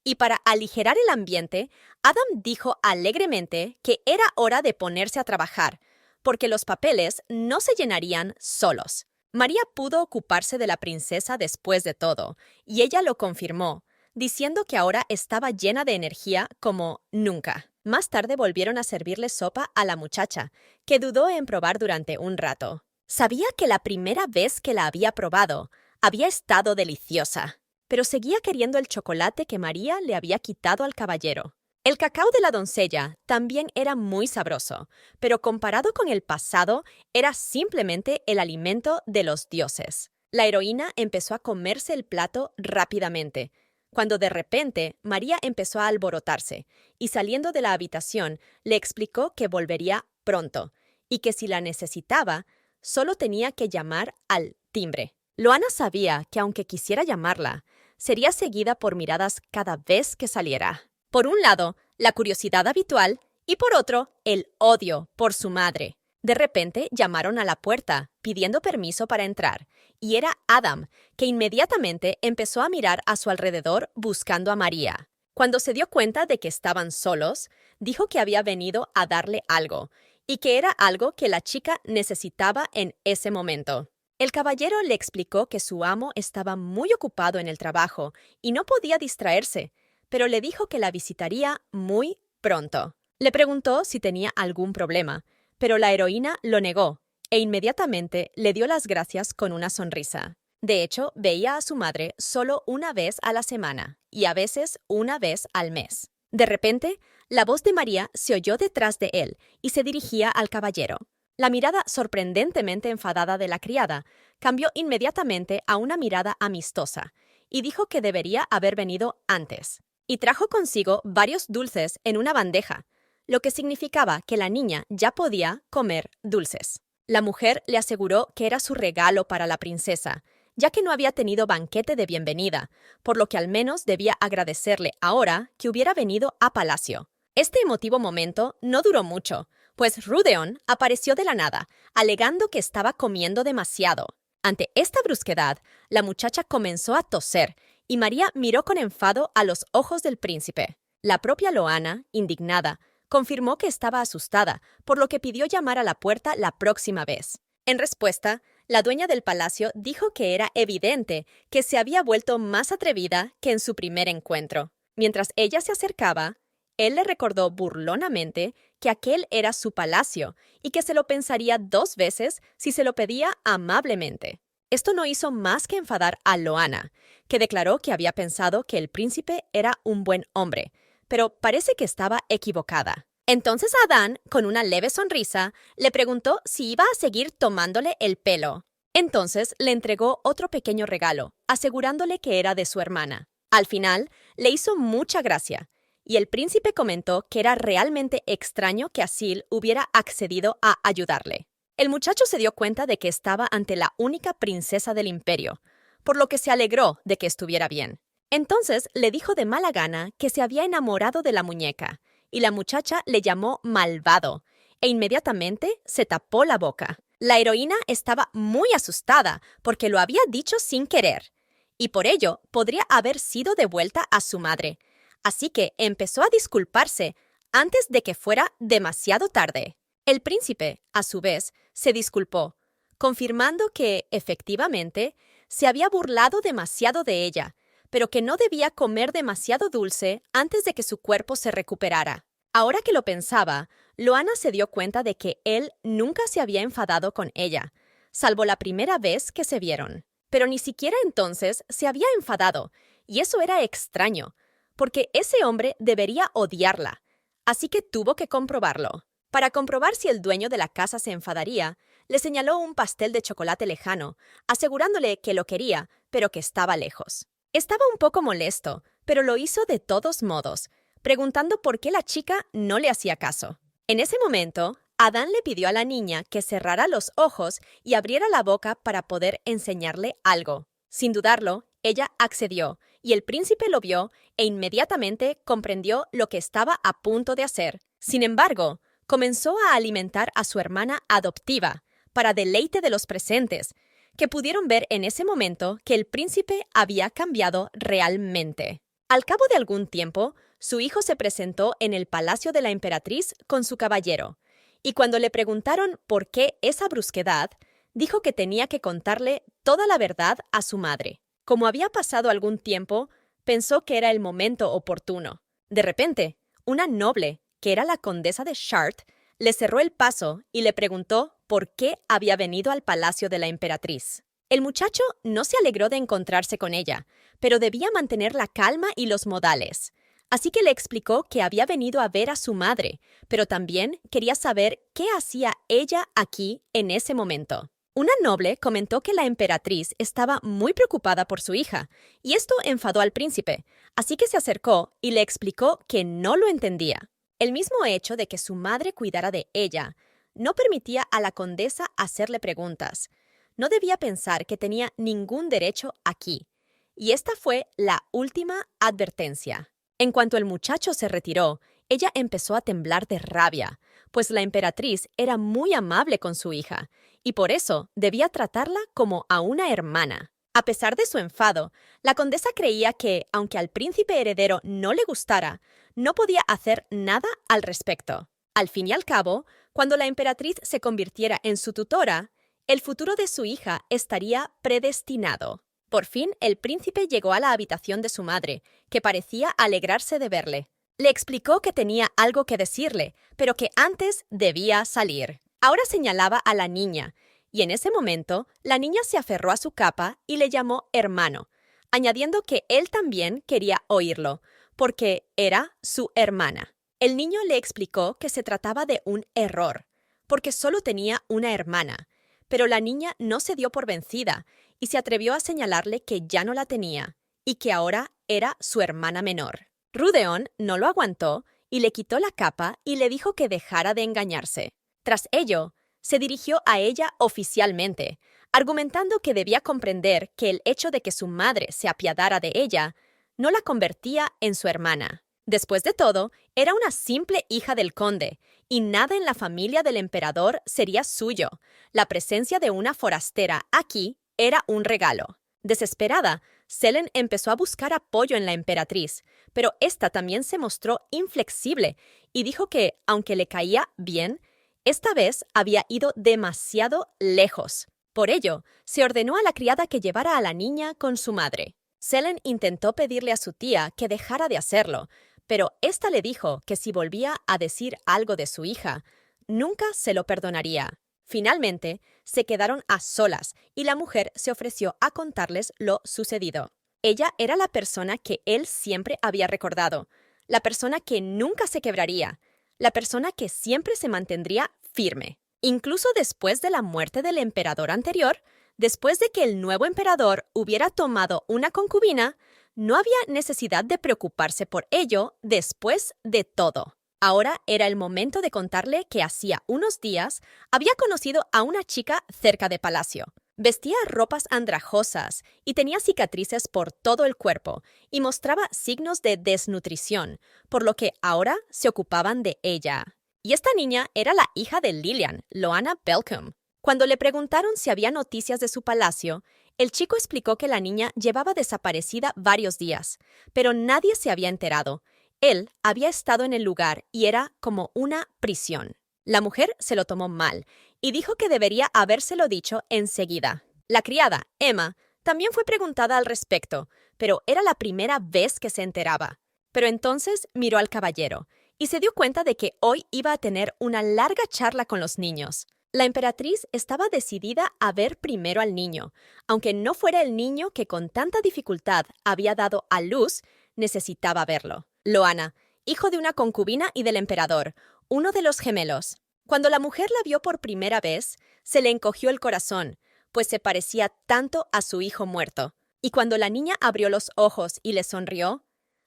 y para aligerar el ambiente, Adam dijo alegremente que era hora de ponerse a trabajar, porque los papeles no se llenarían solos. María pudo ocuparse de la princesa después de todo, y ella lo confirmó, diciendo que ahora estaba llena de energía como nunca. Más tarde volvieron a servirle sopa a la muchacha, que dudó en probar durante un rato. Sabía que la primera vez que la había probado, había estado deliciosa, pero seguía queriendo el chocolate que María le había quitado al caballero. El cacao de la doncella también era muy sabroso, pero comparado con el pasado, era simplemente el alimento de los dioses. La heroína empezó a comerse el plato rápidamente, cuando de repente María empezó a alborotarse, y saliendo de la habitación le explicó que volvería pronto, y que si la necesitaba, solo tenía que llamar al timbre. Loana sabía que aunque quisiera llamarla, sería seguida por miradas cada vez que saliera. Por un lado, la curiosidad habitual y por otro, el odio por su madre. De repente llamaron a la puerta, pidiendo permiso para entrar, y era Adam, que inmediatamente empezó a mirar a su alrededor buscando a María. Cuando se dio cuenta de que estaban solos, dijo que había venido a darle algo, y que era algo que la chica necesitaba en ese momento. El caballero le explicó que su amo estaba muy ocupado en el trabajo y no podía distraerse, pero le dijo que la visitaría muy pronto. Le preguntó si tenía algún problema, pero la heroína lo negó e inmediatamente le dio las gracias con una sonrisa. De hecho, veía a su madre solo una vez a la semana y a veces una vez al mes. De repente, la voz de María se oyó detrás de él y se dirigía al caballero. La mirada sorprendentemente enfadada de la criada cambió inmediatamente a una mirada amistosa y dijo que debería haber venido antes. Y trajo consigo varios dulces en una bandeja, lo que significaba que la niña ya podía comer dulces. La mujer le aseguró que era su regalo para la princesa, ya que no había tenido banquete de bienvenida, por lo que al menos debía agradecerle ahora que hubiera venido a palacio. Este emotivo momento no duró mucho, pues Rudeon apareció de la nada, alegando que estaba comiendo demasiado. Ante esta brusquedad, la muchacha comenzó a toser y María miró con enfado a los ojos del príncipe. La propia Loana, indignada, confirmó que estaba asustada, por lo que pidió llamar a la puerta la próxima vez. En respuesta, la dueña del palacio dijo que era evidente que se había vuelto más atrevida que en su primer encuentro. Mientras ella se acercaba, él le recordó burlonamente que aquel era su palacio y que se lo pensaría 2 veces si se lo pedía amablemente. Esto no hizo más que enfadar a Loana, que declaró que había pensado que el príncipe era un buen hombre, pero parece que estaba equivocada. Entonces Adán, con una leve sonrisa, le preguntó si iba a seguir tomándole el pelo. Entonces le entregó otro pequeño regalo, asegurándole que era de su hermana. Al final, le hizo mucha gracia, y el príncipe comentó que era realmente extraño que Asil hubiera accedido a ayudarle. El muchacho se dio cuenta de que estaba ante la única princesa del imperio, por lo que se alegró de que estuviera bien. Entonces le dijo de mala gana que se había enamorado de la muñeca, y la muchacha le llamó malvado, e inmediatamente se tapó la boca. La heroína estaba muy asustada porque lo había dicho sin querer, y por ello podría haber sido devuelta a su madre. Así que empezó a disculparse antes de que fuera demasiado tarde. El príncipe, a su vez, se disculpó, confirmando que, efectivamente, se había burlado demasiado de ella, pero que no debía comer demasiado dulce antes de que su cuerpo se recuperara. Ahora que lo pensaba, Loana se dio cuenta de que él nunca se había enfadado con ella, salvo la primera vez que se vieron. Pero ni siquiera entonces se había enfadado, y eso era extraño, porque ese hombre debería odiarla, así que tuvo que comprobarlo. Para comprobar si el dueño de la casa se enfadaría, le señaló un pastel de chocolate lejano, asegurándole que lo quería, pero que estaba lejos. Estaba un poco molesto, pero lo hizo de todos modos, preguntando por qué la chica no le hacía caso. En ese momento, Adán le pidió a la niña que cerrara los ojos y abriera la boca para poder enseñarle algo. Sin dudarlo, ella accedió, y el príncipe lo vio e inmediatamente comprendió lo que estaba a punto de hacer. Sin embargo, comenzó a alimentar a su hermana adoptiva, para deleite de los presentes, que pudieron ver en ese momento que el príncipe había cambiado realmente. Al cabo de algún tiempo, su hijo se presentó en el palacio de la emperatriz con su caballero, y cuando le preguntaron por qué esa brusquedad, dijo que tenía que contarle toda la verdad a su madre. Como había pasado algún tiempo, pensó que era el momento oportuno. De repente, una noble, que era la condesa de Chartres, le cerró el paso y le preguntó por qué había venido al palacio de la emperatriz. El muchacho no se alegró de encontrarse con ella, pero debía mantener la calma y los modales. Así que le explicó que había venido a ver a su madre, pero también quería saber qué hacía ella aquí en ese momento. Una noble comentó que la emperatriz estaba muy preocupada por su hija, y esto enfadó al príncipe, así que se acercó y le explicó que no lo entendía. El mismo hecho de que su madre cuidara de ella no permitía a la condesa hacerle preguntas. No debía pensar que tenía ningún derecho aquí. Y esta fue la última advertencia. En cuanto el muchacho se retiró, ella empezó a temblar de rabia, pues la emperatriz era muy amable con su hija, y por eso debía tratarla como a una hermana. A pesar de su enfado, la condesa creía que, aunque al príncipe heredero no le gustara, no podía hacer nada al respecto. Al fin y al cabo, Cuando la emperatriz se convirtiera en su tutora, el futuro de su hija estaría predestinado. Por fin, el príncipe llegó a la habitación de su madre, que parecía alegrarse de verle. Le explicó que tenía algo que decirle, pero que antes debía salir. Ahora señalaba a la niña, y en ese momento, la niña se aferró a su capa y le llamó hermano, añadiendo que él también quería oírlo, porque era su hermana. El niño le explicó que se trataba de un error, porque solo tenía una hermana, pero la niña no se dio por vencida y se atrevió a señalarle que ya no la tenía y que ahora era su hermana menor. Rudeon no lo aguantó y le quitó la capa y le dijo que dejara de engañarse. Tras ello, se dirigió a ella oficialmente, argumentando que debía comprender que el hecho de que su madre se apiadara de ella no la convertía en su hermana. Después de todo, era una simple hija del conde, y nada en la familia del emperador sería suyo. La presencia de una forastera aquí era un regalo. Desesperada, Selene empezó a buscar apoyo en la emperatriz, pero ésta también se mostró inflexible y dijo que, aunque le caía bien, esta vez había ido demasiado lejos. Por ello, se ordenó a la criada que llevara a la niña con su madre. Selene intentó pedirle a su tía que dejara de hacerlo, pero ésta le dijo que si volvía a decir algo de su hija, nunca se lo perdonaría. Finalmente, se quedaron a solas y la mujer se ofreció a contarles lo sucedido. Ella era la persona que él siempre había recordado, la persona que nunca se quebraría, la persona que siempre se mantendría firme. Incluso después de la muerte del emperador anterior, después de que el nuevo emperador hubiera tomado una concubina, no había necesidad de preocuparse por ello después de todo. Ahora era el momento de contarle que hacía unos días había conocido a una chica cerca de palacio. Vestía ropas andrajosas y tenía cicatrices por todo el cuerpo y mostraba signos de desnutrición, por lo que ahora se ocupaban de ella. Y esta niña era la hija de Lilian, Loana Belcombe. Cuando le preguntaron si había noticias de su palacio, el chico explicó que la niña llevaba desaparecida varios días, pero nadie se había enterado. Él había estado en el lugar y era como una prisión. La mujer se lo tomó mal y dijo que debería habérselo dicho enseguida. La criada, Emma, también fue preguntada al respecto, pero era la primera vez que se enteraba. Pero entonces miró al caballero y se dio cuenta de que hoy iba a tener una larga charla con los niños. La emperatriz estaba decidida a ver primero al niño, aunque no fuera el niño que con tanta dificultad había dado a luz, necesitaba verlo. Loana, hijo de una concubina y del emperador, uno de los gemelos. Cuando la mujer la vio por primera vez, se le encogió el corazón, pues se parecía tanto a su hijo muerto. Y cuando la niña abrió los ojos y le sonrió,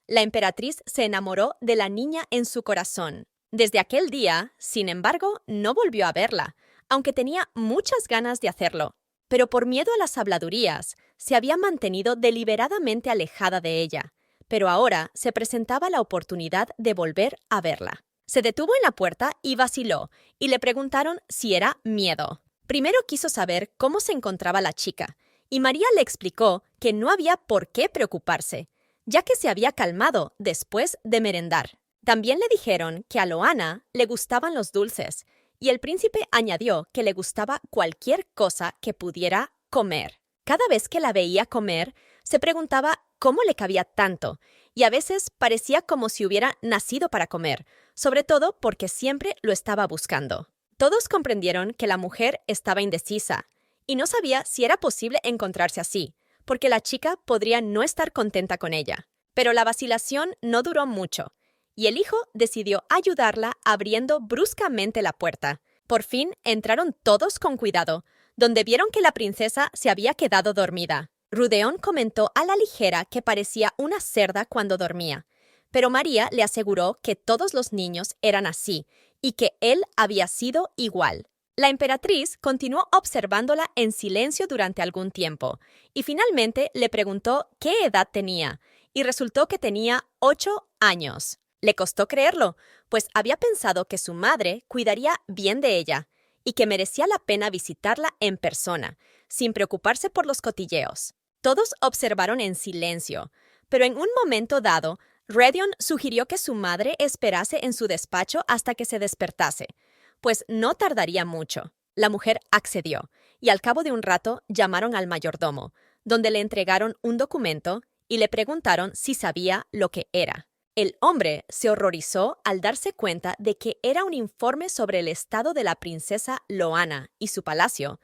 la emperatriz se enamoró de la niña en su corazón. Desde aquel día, sin embargo, no volvió a verla, aunque tenía muchas ganas de hacerlo. Pero por miedo a las habladurías, se había mantenido deliberadamente alejada de ella. Pero ahora se presentaba la oportunidad de volver a verla. Se detuvo en la puerta y vaciló, y le preguntaron si era miedo. Primero quiso saber cómo se encontraba la chica, y María le explicó que no había por qué preocuparse, ya que se había calmado después de merendar. También le dijeron que a Loana le gustaban los dulces, y el príncipe añadió que le gustaba cualquier cosa que pudiera comer. Cada vez que la veía comer, se preguntaba cómo le cabía tanto, y a veces parecía como si hubiera nacido para comer, sobre todo porque siempre lo estaba buscando. Todos comprendieron que la mujer estaba indecisa, y no sabía si era posible encontrarse así, porque la chica podría no estar contenta con ella. Pero la vacilación no duró mucho, y el hijo decidió ayudarla abriendo bruscamente la puerta. Por fin entraron todos con cuidado, donde vieron que la princesa se había quedado dormida. Rudeon comentó a la ligera que parecía una cerda cuando dormía, pero María le aseguró que todos los niños eran así y que él había sido igual. La emperatriz continuó observándola en silencio durante algún tiempo y finalmente le preguntó qué edad tenía, y resultó que tenía 8 años. Le costó creerlo, pues había pensado que su madre cuidaría bien de ella y que merecía la pena visitarla en persona, sin preocuparse por los cotilleos. Todos observaron en silencio, pero en un momento dado, Rudeon sugirió que su madre esperase en su despacho hasta que se despertase, pues no tardaría mucho. La mujer accedió, y al cabo de un rato llamaron al mayordomo, donde le entregaron un documento y le preguntaron si sabía lo que era. El hombre se horrorizó al darse cuenta de que era un informe sobre el estado de la princesa Loana y su palacio.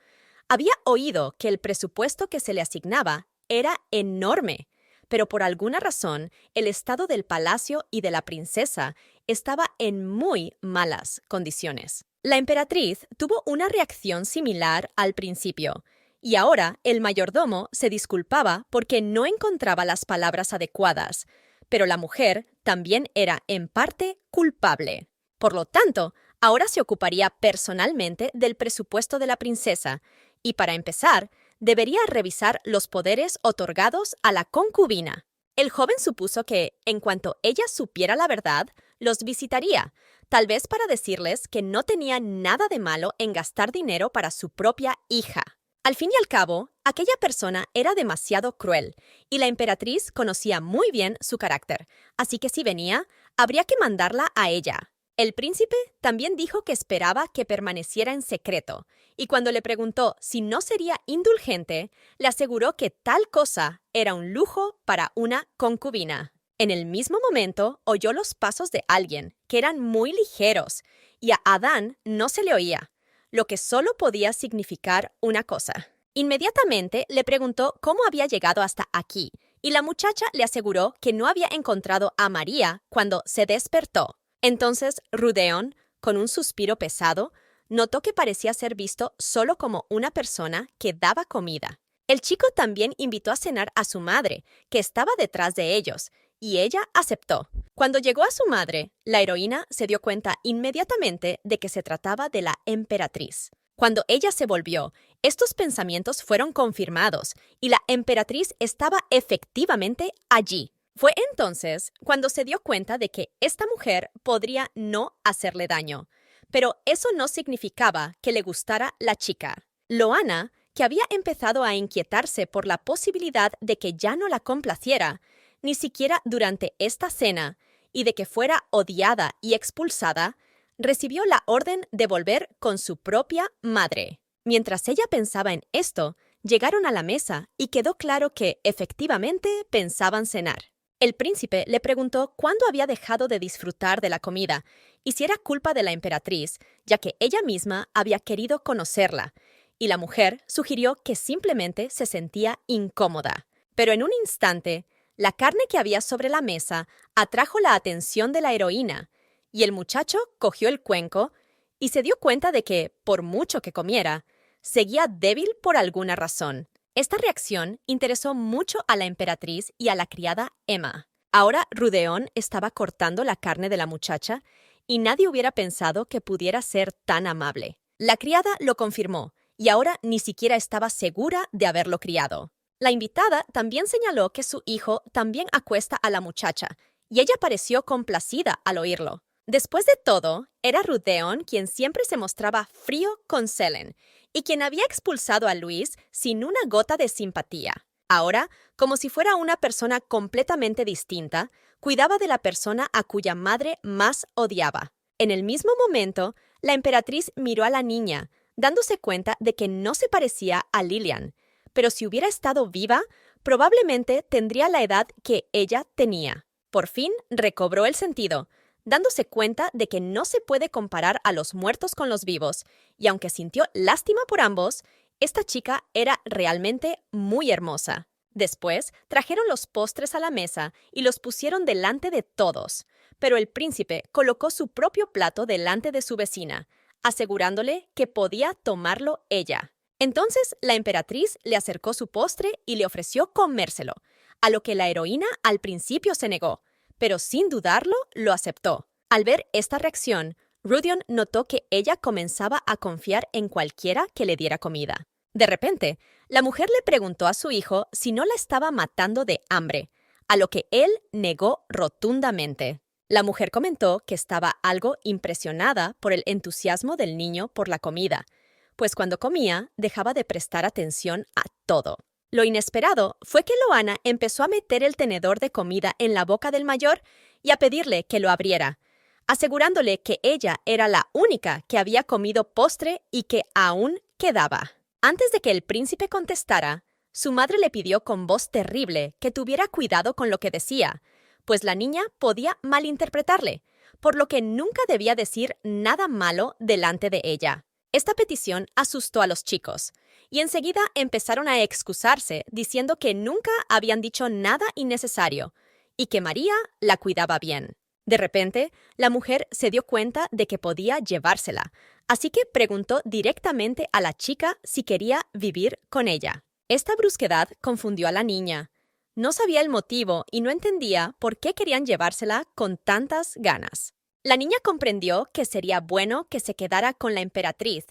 Había oído que el presupuesto que se le asignaba era enorme, pero por alguna razón el estado del palacio y de la princesa estaba en muy malas condiciones. La emperatriz tuvo una reacción similar al principio, y ahora el mayordomo se disculpaba porque no encontraba las palabras adecuadas, pero la mujer también era en parte culpable. Por lo tanto, ahora se ocuparía personalmente del presupuesto de la princesa, y para empezar, debería revisar los poderes otorgados a la concubina. El joven supuso que, en cuanto ella supiera la verdad, los visitaría, tal vez para decirles que no tenía nada de malo en gastar dinero para su propia hija. Al fin y al cabo, aquella persona era demasiado cruel, y la emperatriz conocía muy bien su carácter, así que si venía, habría que mandarla a ella. El príncipe también dijo que esperaba que permaneciera en secreto, y cuando le preguntó si no sería indulgente, le aseguró que tal cosa era un lujo para una concubina. En el mismo momento oyó los pasos de alguien, que eran muy ligeros, y a Adán no se le oía, lo que solo podía significar una cosa. Inmediatamente le preguntó cómo había llegado hasta aquí, y la muchacha le aseguró que no había encontrado a María cuando se despertó. Entonces Rudeon, con un suspiro pesado, notó que parecía ser visto solo como una persona que daba comida. El chico también invitó a cenar a su madre, que estaba detrás de ellos, y ella aceptó. Cuando llegó a su madre, la heroína se dio cuenta inmediatamente de que se trataba de la emperatriz. Cuando ella se volvió, estos pensamientos fueron confirmados, y la emperatriz estaba efectivamente allí. Fue entonces cuando se dio cuenta de que esta mujer podría no hacerle daño, pero eso no significaba que le gustara la chica. Loana, que había empezado a inquietarse por la posibilidad de que ya no la complaciera, ni siquiera durante esta cena, y de que fuera odiada y expulsada, recibió la orden de volver con su propia madre. Mientras ella pensaba en esto, llegaron a la mesa y quedó claro que, efectivamente, pensaban cenar. El príncipe le preguntó cuándo había dejado de disfrutar de la comida y si era culpa de la emperatriz, ya que ella misma había querido conocerla, y la mujer sugirió que simplemente se sentía incómoda. Pero en un instante, la carne que había sobre la mesa atrajo la atención de la heroína, y el muchacho cogió el cuenco y se dio cuenta de que, por mucho que comiera, seguía débil por alguna razón. Esta reacción interesó mucho a la emperatriz y a la criada Emma. Ahora Rudeon estaba cortando la carne de la muchacha y nadie hubiera pensado que pudiera ser tan amable. La criada lo confirmó y ahora ni siquiera estaba segura de haberlo criado. La invitada también señaló que su hijo también acuesta a la muchacha y ella pareció complacida al oírlo. Después de todo, era Rudeon quien siempre se mostraba frío con Selene y quien había expulsado a Luis sin una gota de simpatía. Ahora, como si fuera una persona completamente distinta, cuidaba de la persona a cuya madre más odiaba. En el mismo momento, la emperatriz miró a la niña, dándose cuenta de que no se parecía a Lilian, pero si hubiera estado viva, probablemente tendría la edad que ella tenía. Por fin recobró el sentido, dándose cuenta de que no se puede comparar a los muertos con los vivos, y aunque sintió lástima por ambos, esta chica era realmente muy hermosa. Después trajeron los postres a la mesa y los pusieron delante de todos, pero el príncipe colocó su propio plato delante de su vecina, asegurándole que podía tomarlo ella. Entonces la emperatriz le acercó su postre y le ofreció comérselo, a lo que la heroína al principio se negó, pero sin dudarlo lo aceptó. Al ver esta reacción, Rudeon notó que ella comenzaba a confiar en cualquiera que le diera comida. De repente, la mujer le preguntó a su hijo si no la estaba matando de hambre, a lo que él negó rotundamente. La mujer comentó que estaba algo impresionada por el entusiasmo del niño por la comida, pues cuando comía dejaba de prestar atención a todo. Lo inesperado fue que Loana empezó a meter el tenedor de comida en la boca del mayor y a pedirle que lo abriera, asegurándole que ella era la única que había comido postre y que aún quedaba. Antes de que el príncipe contestara, su madre le pidió con voz terrible que tuviera cuidado con lo que decía, pues la niña podía malinterpretarle, por lo que nunca debía decir nada malo delante de ella. Esta petición asustó a los chicos, y enseguida empezaron a excusarse diciendo que nunca habían dicho nada innecesario y que María la cuidaba bien. De repente, la mujer se dio cuenta de que podía llevársela, así que preguntó directamente a la chica si quería vivir con ella. Esta brusquedad confundió a la niña. No sabía el motivo y no entendía por qué querían llevársela con tantas ganas. La niña comprendió que sería bueno que se quedara con la emperatriz,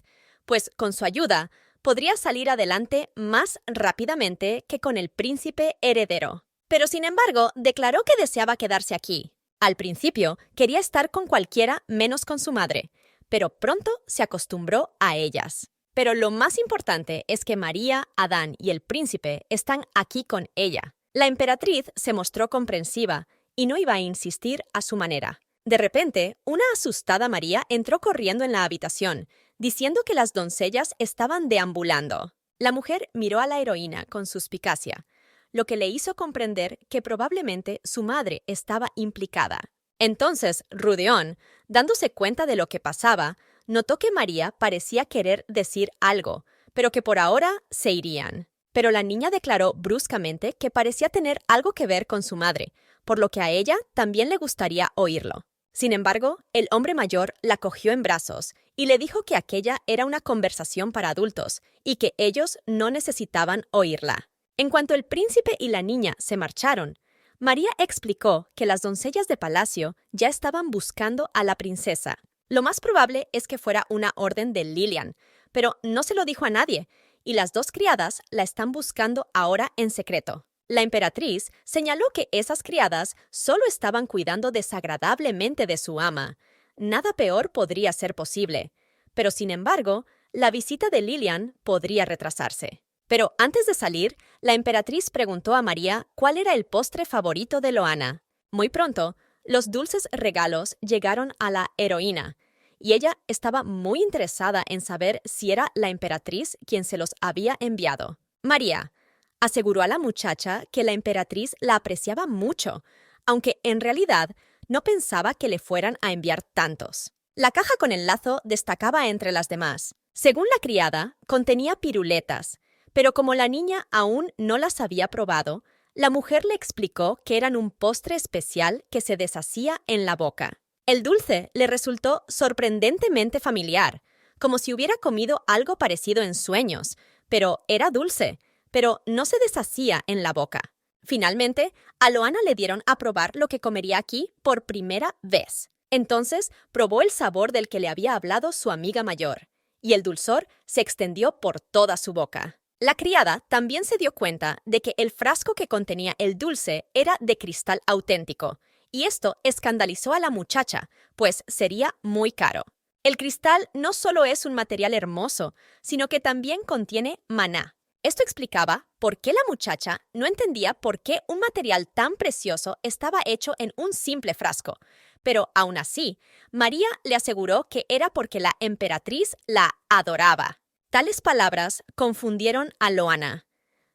pues con su ayuda podría salir adelante más rápidamente que con el príncipe heredero. Pero sin embargo, declaró que deseaba quedarse aquí. Al principio, quería estar con cualquiera menos con su madre, pero pronto se acostumbró a ellas. Pero lo más importante es que María, Adán y el príncipe están aquí con ella. La emperatriz se mostró comprensiva y no iba a insistir a su manera. De repente, una asustada María entró corriendo en la habitación, diciendo que las doncellas estaban deambulando. La mujer miró a la heroína con suspicacia, lo que le hizo comprender que probablemente su madre estaba implicada. Entonces, Rudeón, dándose cuenta de lo que pasaba, notó que María parecía querer decir algo, pero que por ahora se irían. Pero la niña declaró bruscamente que parecía tener algo que ver con su madre, por lo que a ella también le gustaría oírlo. Sin embargo, el hombre mayor la cogió en brazos y le dijo que aquella era una conversación para adultos y que ellos no necesitaban oírla. En cuanto el príncipe y la niña se marcharon, María explicó que las doncellas de palacio ya estaban buscando a la princesa. Lo más probable es que fuera una orden de Lilian, pero no se lo dijo a nadie, y las dos criadas la están buscando ahora en secreto. La emperatriz señaló que esas criadas solo estaban cuidando desagradablemente de su ama. Nada peor podría ser posible. Pero, sin embargo, la visita de Lilian podría retrasarse. Pero antes de salir, la emperatriz preguntó a María cuál era el postre favorito de Loana. Muy pronto, los dulces regalos llegaron a la heroína, y ella estaba muy interesada en saber si era la emperatriz quien se los había enviado. María aseguró a la muchacha que la emperatriz la apreciaba mucho, aunque en realidad no pensaba que le fueran a enviar tantos. La caja con el lazo destacaba entre las demás. Según la criada, contenía piruletas, pero como la niña aún no las había probado, la mujer le explicó que eran un postre especial que se deshacía en la boca. El dulce le resultó sorprendentemente familiar, como si hubiera comido algo parecido en sueños, pero era dulce, pero no se deshacía en la boca. Finalmente, a Loana le dieron a probar lo que comería aquí por primera vez. Entonces, probó el sabor del que le había hablado su amiga mayor, y el dulzor se extendió por toda su boca. La criada también se dio cuenta de que el frasco que contenía el dulce era de cristal auténtico, y esto escandalizó a la muchacha, pues sería muy caro. El cristal no solo es un material hermoso, sino que también contiene maná. Esto explicaba por qué la muchacha no entendía por qué un material tan precioso estaba hecho en un simple frasco. Pero aún así, María le aseguró que era porque la emperatriz la adoraba. Tales palabras confundieron a Loana.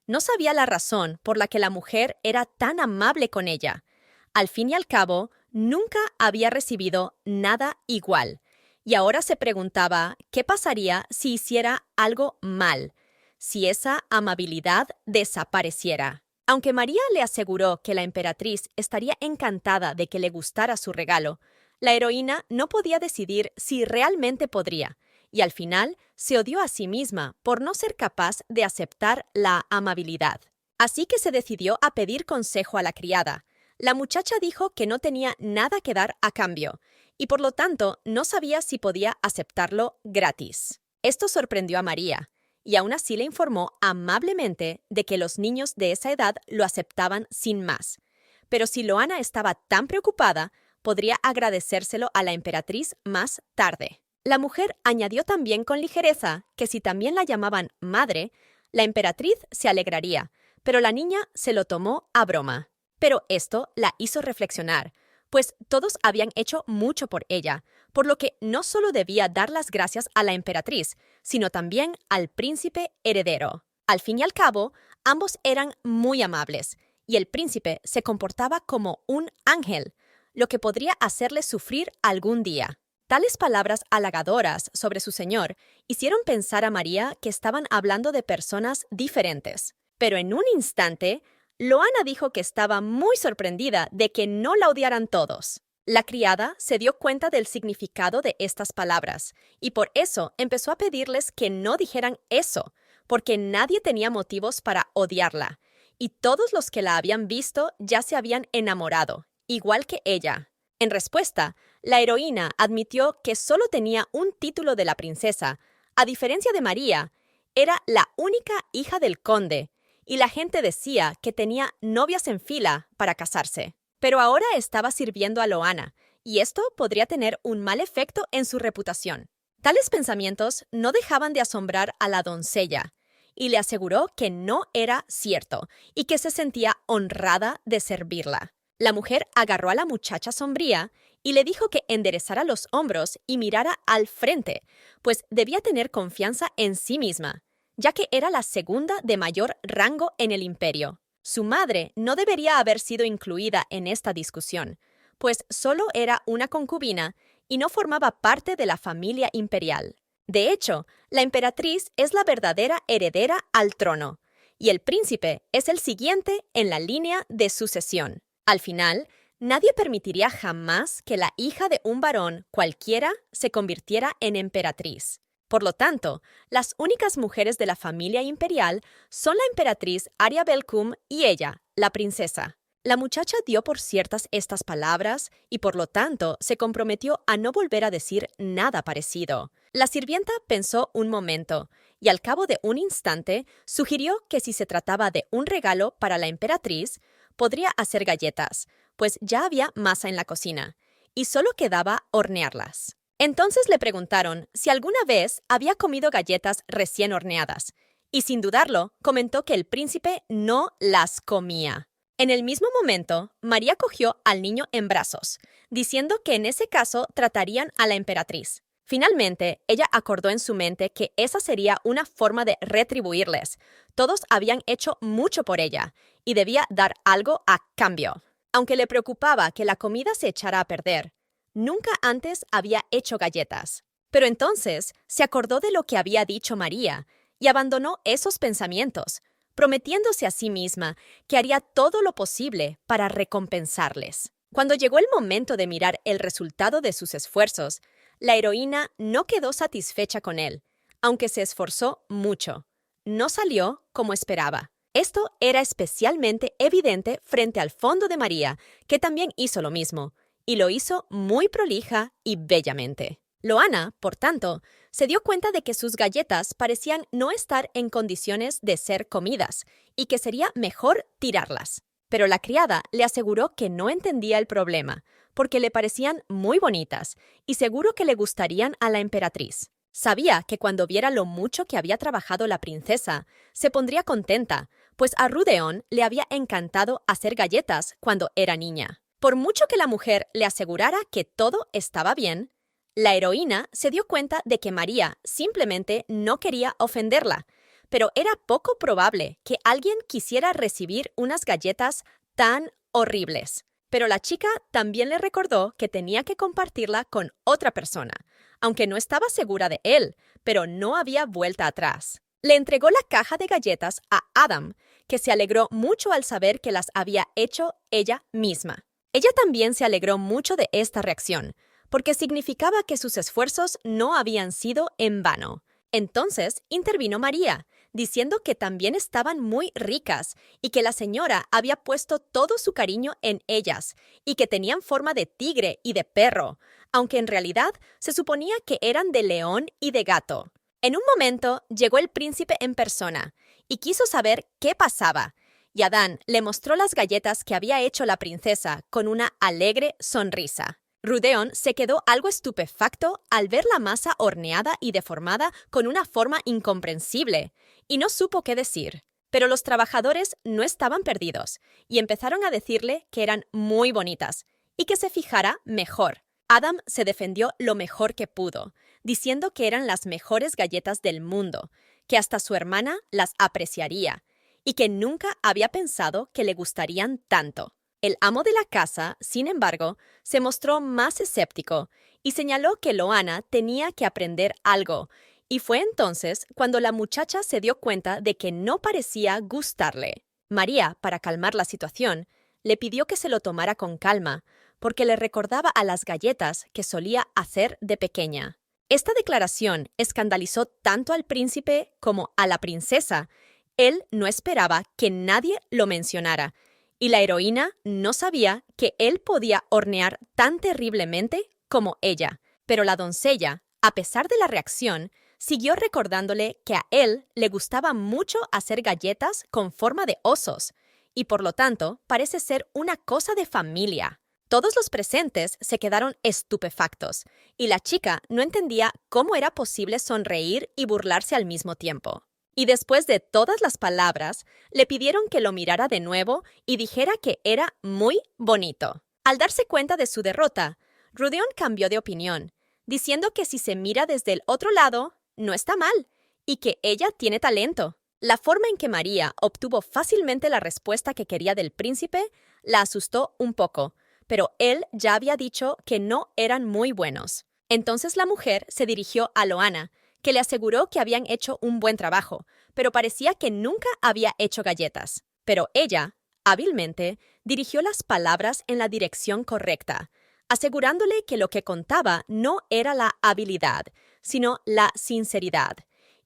No sabía la razón por la que la mujer era tan amable con ella. Al fin y al cabo, nunca había recibido nada igual. Y ahora se preguntaba qué pasaría si hiciera algo mal, si esa amabilidad desapareciera. Aunque María le aseguró que la emperatriz estaría encantada de que le gustara su regalo, la heroína no podía decidir si realmente podría, y al final se odió a sí misma por no ser capaz de aceptar la amabilidad. Así que se decidió a pedir consejo a la criada. La muchacha dijo que no tenía nada que dar a cambio, y por lo tanto no sabía si podía aceptarlo gratis. Esto sorprendió a María, y aún así le informó amablemente de que los niños de esa edad lo aceptaban sin más. Pero si Loana estaba tan preocupada, podría agradecérselo a la emperatriz más tarde. La mujer añadió también con ligereza que si también la llamaban madre, la emperatriz se alegraría, pero la niña se lo tomó a broma. Pero esto la hizo reflexionar, pues todos habían hecho mucho por ella, por lo que no solo debía dar las gracias a la emperatriz, sino también al príncipe heredero. Al fin y al cabo, ambos eran muy amables, y el príncipe se comportaba como un ángel, lo que podría hacerle sufrir algún día. Tales palabras halagadoras sobre su señor hicieron pensar a María que estaban hablando de personas diferentes. Pero en un instante, Loana dijo que estaba muy sorprendida de que no la odiaran todos. La criada se dio cuenta del significado de estas palabras y por eso empezó a pedirles que no dijeran eso, porque nadie tenía motivos para odiarla, y todos los que la habían visto ya se habían enamorado, igual que ella. En respuesta, la heroína admitió que solo tenía un título de la princesa. A diferencia de María, era la única hija del conde, y la gente decía que tenía novias en fila para casarse. Pero ahora estaba sirviendo a Loana, y esto podría tener un mal efecto en su reputación. Tales pensamientos no dejaban de asombrar a la doncella, y le aseguró que no era cierto, y que se sentía honrada de servirla. La mujer agarró a la muchacha sombría y le dijo que enderezara los hombros y mirara al frente, pues debía tener confianza en sí misma, ya que era la segunda de mayor rango en el imperio. Su madre no debería haber sido incluida en esta discusión, pues solo era una concubina y no formaba parte de la familia imperial. De hecho, la emperatriz es la verdadera heredera al trono, y el príncipe es el siguiente en la línea de sucesión. Al final, nadie permitiría jamás que la hija de un varón cualquiera se convirtiera en emperatriz. Por lo tanto, las únicas mujeres de la familia imperial son la emperatriz Arya Belcum y ella, la princesa. La muchacha dio por ciertas estas palabras y por lo tanto se comprometió a no volver a decir nada parecido. La sirvienta pensó un momento y al cabo de un instante sugirió que si se trataba de un regalo para la emperatriz, podría hacer galletas, pues ya había masa en la cocina, y solo quedaba hornearlas. Entonces le preguntaron si alguna vez había comido galletas recién horneadas, y sin dudarlo, comentó que el príncipe no las comía. En el mismo momento, María cogió al niño en brazos, diciendo que en ese caso tratarían a la emperatriz. Finalmente, ella acordó en su mente que esa sería una forma de retribuirles. Todos habían hecho mucho por ella, y debía dar algo a cambio. Aunque le preocupaba que la comida se echara a perder, nunca antes había hecho galletas. Pero entonces se acordó de lo que había dicho María y abandonó esos pensamientos, prometiéndose a sí misma que haría todo lo posible para recompensarles. Cuando llegó el momento de mirar el resultado de sus esfuerzos, la heroína no quedó satisfecha con él, aunque se esforzó mucho. No salió como esperaba. Esto era especialmente evidente frente al fondo de María, que también hizo lo mismo, y lo hizo muy prolija y bellamente. Loana, por tanto, se dio cuenta de que sus galletas parecían no estar en condiciones de ser comidas y que sería mejor tirarlas. Pero la criada le aseguró que no entendía el problema, porque le parecían muy bonitas y seguro que le gustarían a la emperatriz. Sabía que cuando viera lo mucho que había trabajado la princesa, se pondría contenta, pues a Rudeon le había encantado hacer galletas cuando era niña. Por mucho que la mujer le asegurara que todo estaba bien, la heroína se dio cuenta de que María simplemente no quería ofenderla, pero era poco probable que alguien quisiera recibir unas galletas tan horribles. Pero la chica también le recordó que tenía que compartirla con otra persona, aunque no estaba segura de él, pero no había vuelta atrás. Le entregó la caja de galletas a Adam, que se alegró mucho al saber que las había hecho ella misma. Ella también se alegró mucho de esta reacción, porque significaba que sus esfuerzos no habían sido en vano. Entonces intervino María, diciendo que también estaban muy ricas y que la señora había puesto todo su cariño en ellas y que tenían forma de tigre y de perro, aunque en realidad se suponía que eran de león y de gato. En un momento llegó el príncipe en persona y quiso saber qué pasaba, y Adán le mostró las galletas que había hecho la princesa con una alegre sonrisa. Rudeon se quedó algo estupefacto al ver la masa horneada y deformada con una forma incomprensible, y no supo qué decir. Pero los trabajadores no estaban perdidos, y empezaron a decirle que eran muy bonitas, y que se fijara mejor. Adam se defendió lo mejor que pudo, diciendo que eran las mejores galletas del mundo, que hasta su hermana las apreciaría y que nunca había pensado que le gustarían tanto. El amo de la casa, sin embargo, se mostró más escéptico y señaló que Loana tenía que aprender algo, y fue entonces cuando la muchacha se dio cuenta de que no parecía gustarle. María, para calmar la situación, le pidió que se lo tomara con calma, porque le recordaba a las galletas que solía hacer de pequeña. Esta declaración escandalizó tanto al príncipe como a la princesa. Él no esperaba que nadie lo mencionara, y la heroína no sabía que él podía hornear tan terriblemente como ella. Pero la doncella, a pesar de la reacción, siguió recordándole que a él le gustaba mucho hacer galletas con forma de osos, y por lo tanto parece ser una cosa de familia. Todos los presentes se quedaron estupefactos, y la chica no entendía cómo era posible sonreír y burlarse al mismo tiempo. Y después de todas las palabras, le pidieron que lo mirara de nuevo y dijera que era muy bonito. Al darse cuenta de su derrota, Rudeon cambió de opinión, diciendo que si se mira desde el otro lado, no está mal, y que ella tiene talento. La forma en que María obtuvo fácilmente la respuesta que quería del príncipe la asustó un poco, pero él ya había dicho que no eran muy buenos. Entonces la mujer se dirigió a Loana, que le aseguró que habían hecho un buen trabajo, pero parecía que nunca había hecho galletas. Pero ella, hábilmente, dirigió las palabras en la dirección correcta, asegurándole que lo que contaba no era la habilidad, sino la sinceridad.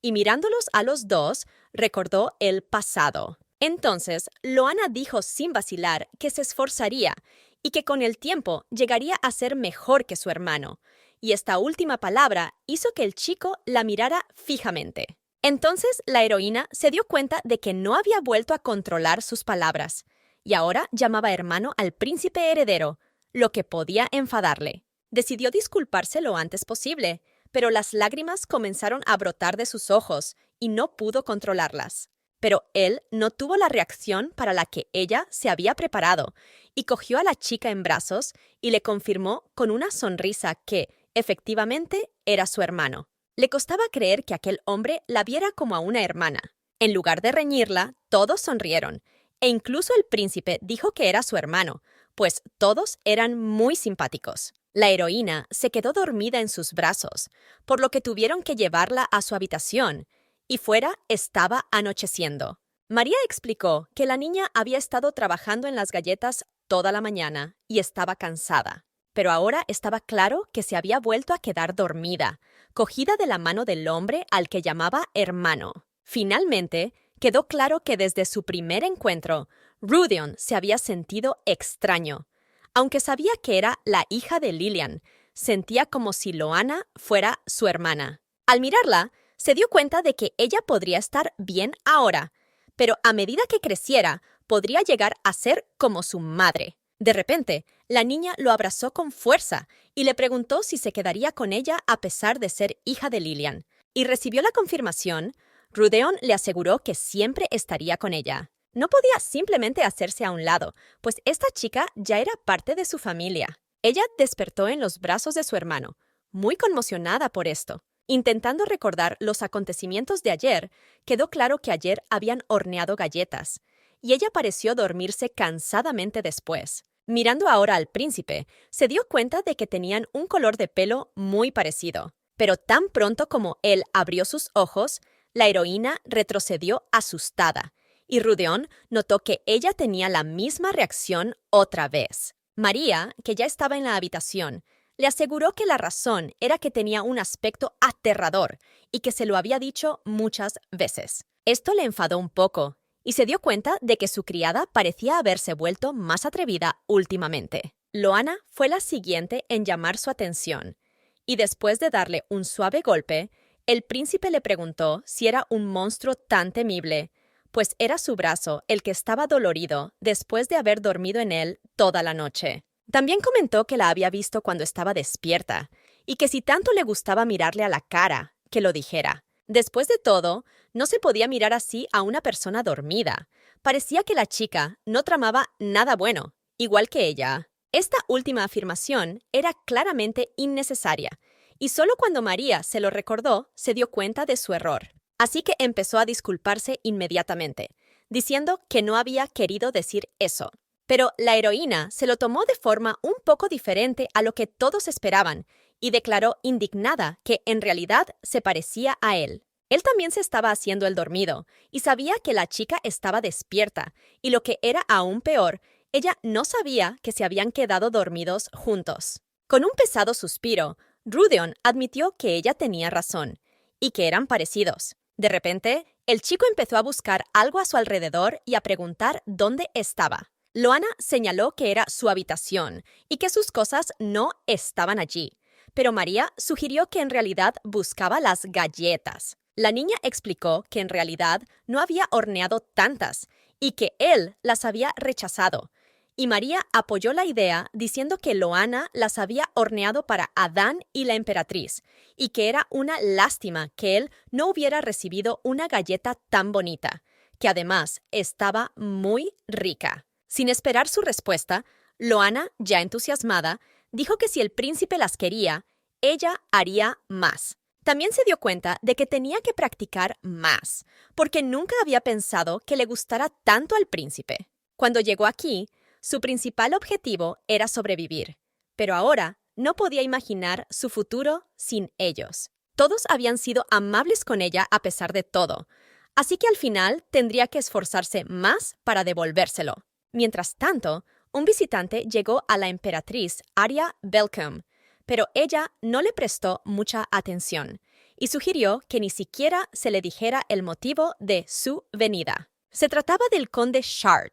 Y mirándolos a los dos, recordó el pasado. Entonces, Loana dijo sin vacilar que se esforzaría y que con el tiempo llegaría a ser mejor que su hermano. Y esta última palabra hizo que el chico la mirara fijamente. Entonces la heroína se dio cuenta de que no había vuelto a controlar sus palabras, y ahora llamaba hermano al príncipe heredero, lo que podía enfadarle. Decidió disculparse lo antes posible, pero las lágrimas comenzaron a brotar de sus ojos y no pudo controlarlas. Pero él no tuvo la reacción para la que ella se había preparado, y cogió a la chica en brazos y le confirmó con una sonrisa que, efectivamente, era su hermano. Le costaba creer que aquel hombre la viera como a una hermana. En lugar de reñirla, todos sonrieron, e incluso el príncipe dijo que era su hermano, pues todos eran muy simpáticos. La heroína se quedó dormida en sus brazos, por lo que tuvieron que llevarla a su habitación, y fuera estaba anocheciendo. María explicó que la niña había estado trabajando en las galletas toda la mañana y estaba cansada. Pero ahora estaba claro que se había vuelto a quedar dormida, cogida de la mano del hombre al que llamaba hermano. Finalmente, quedó claro que desde su primer encuentro, Rudeon se había sentido extraño. Aunque sabía que era la hija de Lilian, sentía como si Loana fuera su hermana. Al mirarla, se dio cuenta de que ella podría estar bien ahora, pero a medida que creciera, podría llegar a ser como su madre. De repente, la niña lo abrazó con fuerza y le preguntó si se quedaría con ella a pesar de ser hija de Lilian. Y recibió la confirmación. Rudeon le aseguró que siempre estaría con ella. No podía simplemente hacerse a un lado, pues esta chica ya era parte de su familia. Ella despertó en los brazos de su hermano, muy conmocionada por esto. Intentando recordar los acontecimientos de ayer, quedó claro que ayer habían horneado galletas, y ella pareció dormirse cansadamente después. Mirando ahora al príncipe, se dio cuenta de que tenían un color de pelo muy parecido. Pero tan pronto como él abrió sus ojos, la heroína retrocedió asustada, y Rudeon notó que ella tenía la misma reacción otra vez. María, que ya estaba en la habitación, le aseguró que la razón era que tenía un aspecto aterrador y que se lo había dicho muchas veces. Esto le enfadó un poco, y se dio cuenta de que su criada parecía haberse vuelto más atrevida últimamente. Loana fue la siguiente en llamar su atención, y después de darle un suave golpe, el príncipe le preguntó si era un monstruo tan temible, pues era su brazo el que estaba dolorido después de haber dormido en él toda la noche. También comentó que la había visto cuando estaba despierta, y que si tanto le gustaba mirarle a la cara, que lo dijera. Después de todo, no se podía mirar así a una persona dormida. Parecía que la chica no tramaba nada bueno, igual que ella. Esta última afirmación era claramente innecesaria, y solo cuando María se lo recordó se dio cuenta de su error. Así que empezó a disculparse inmediatamente, diciendo que no había querido decir eso. Pero la heroína se lo tomó de forma un poco diferente a lo que todos esperaban y declaró indignada que en realidad se parecía a él. Él también se estaba haciendo el dormido y sabía que la chica estaba despierta, y lo que era aún peor, ella no sabía que se habían quedado dormidos juntos. Con un pesado suspiro, Rudeon admitió que ella tenía razón y que eran parecidos. De repente, el chico empezó a buscar algo a su alrededor y a preguntar dónde estaba. Loana señaló que era su habitación y que sus cosas no estaban allí, pero María sugirió que en realidad buscaba las galletas. La niña explicó que en realidad no había horneado tantas y que él las había rechazado, y María apoyó la idea diciendo que Loana las había horneado para Adán y la emperatriz, y que era una lástima que él no hubiera recibido una galleta tan bonita, que además estaba muy rica. Sin esperar su respuesta, Loana, ya entusiasmada, dijo que si el príncipe las quería, ella haría más. También se dio cuenta de que tenía que practicar más, porque nunca había pensado que le gustara tanto al príncipe. Cuando llegó aquí, su principal objetivo era sobrevivir, pero ahora no podía imaginar su futuro sin ellos. Todos habían sido amables con ella a pesar de todo, así que al final tendría que esforzarse más para devolvérselo. Mientras tanto, un visitante llegó a la emperatriz Arya Belcom, pero ella no le prestó mucha atención y sugirió que ni siquiera se le dijera el motivo de su venida. Se trataba del conde Shard,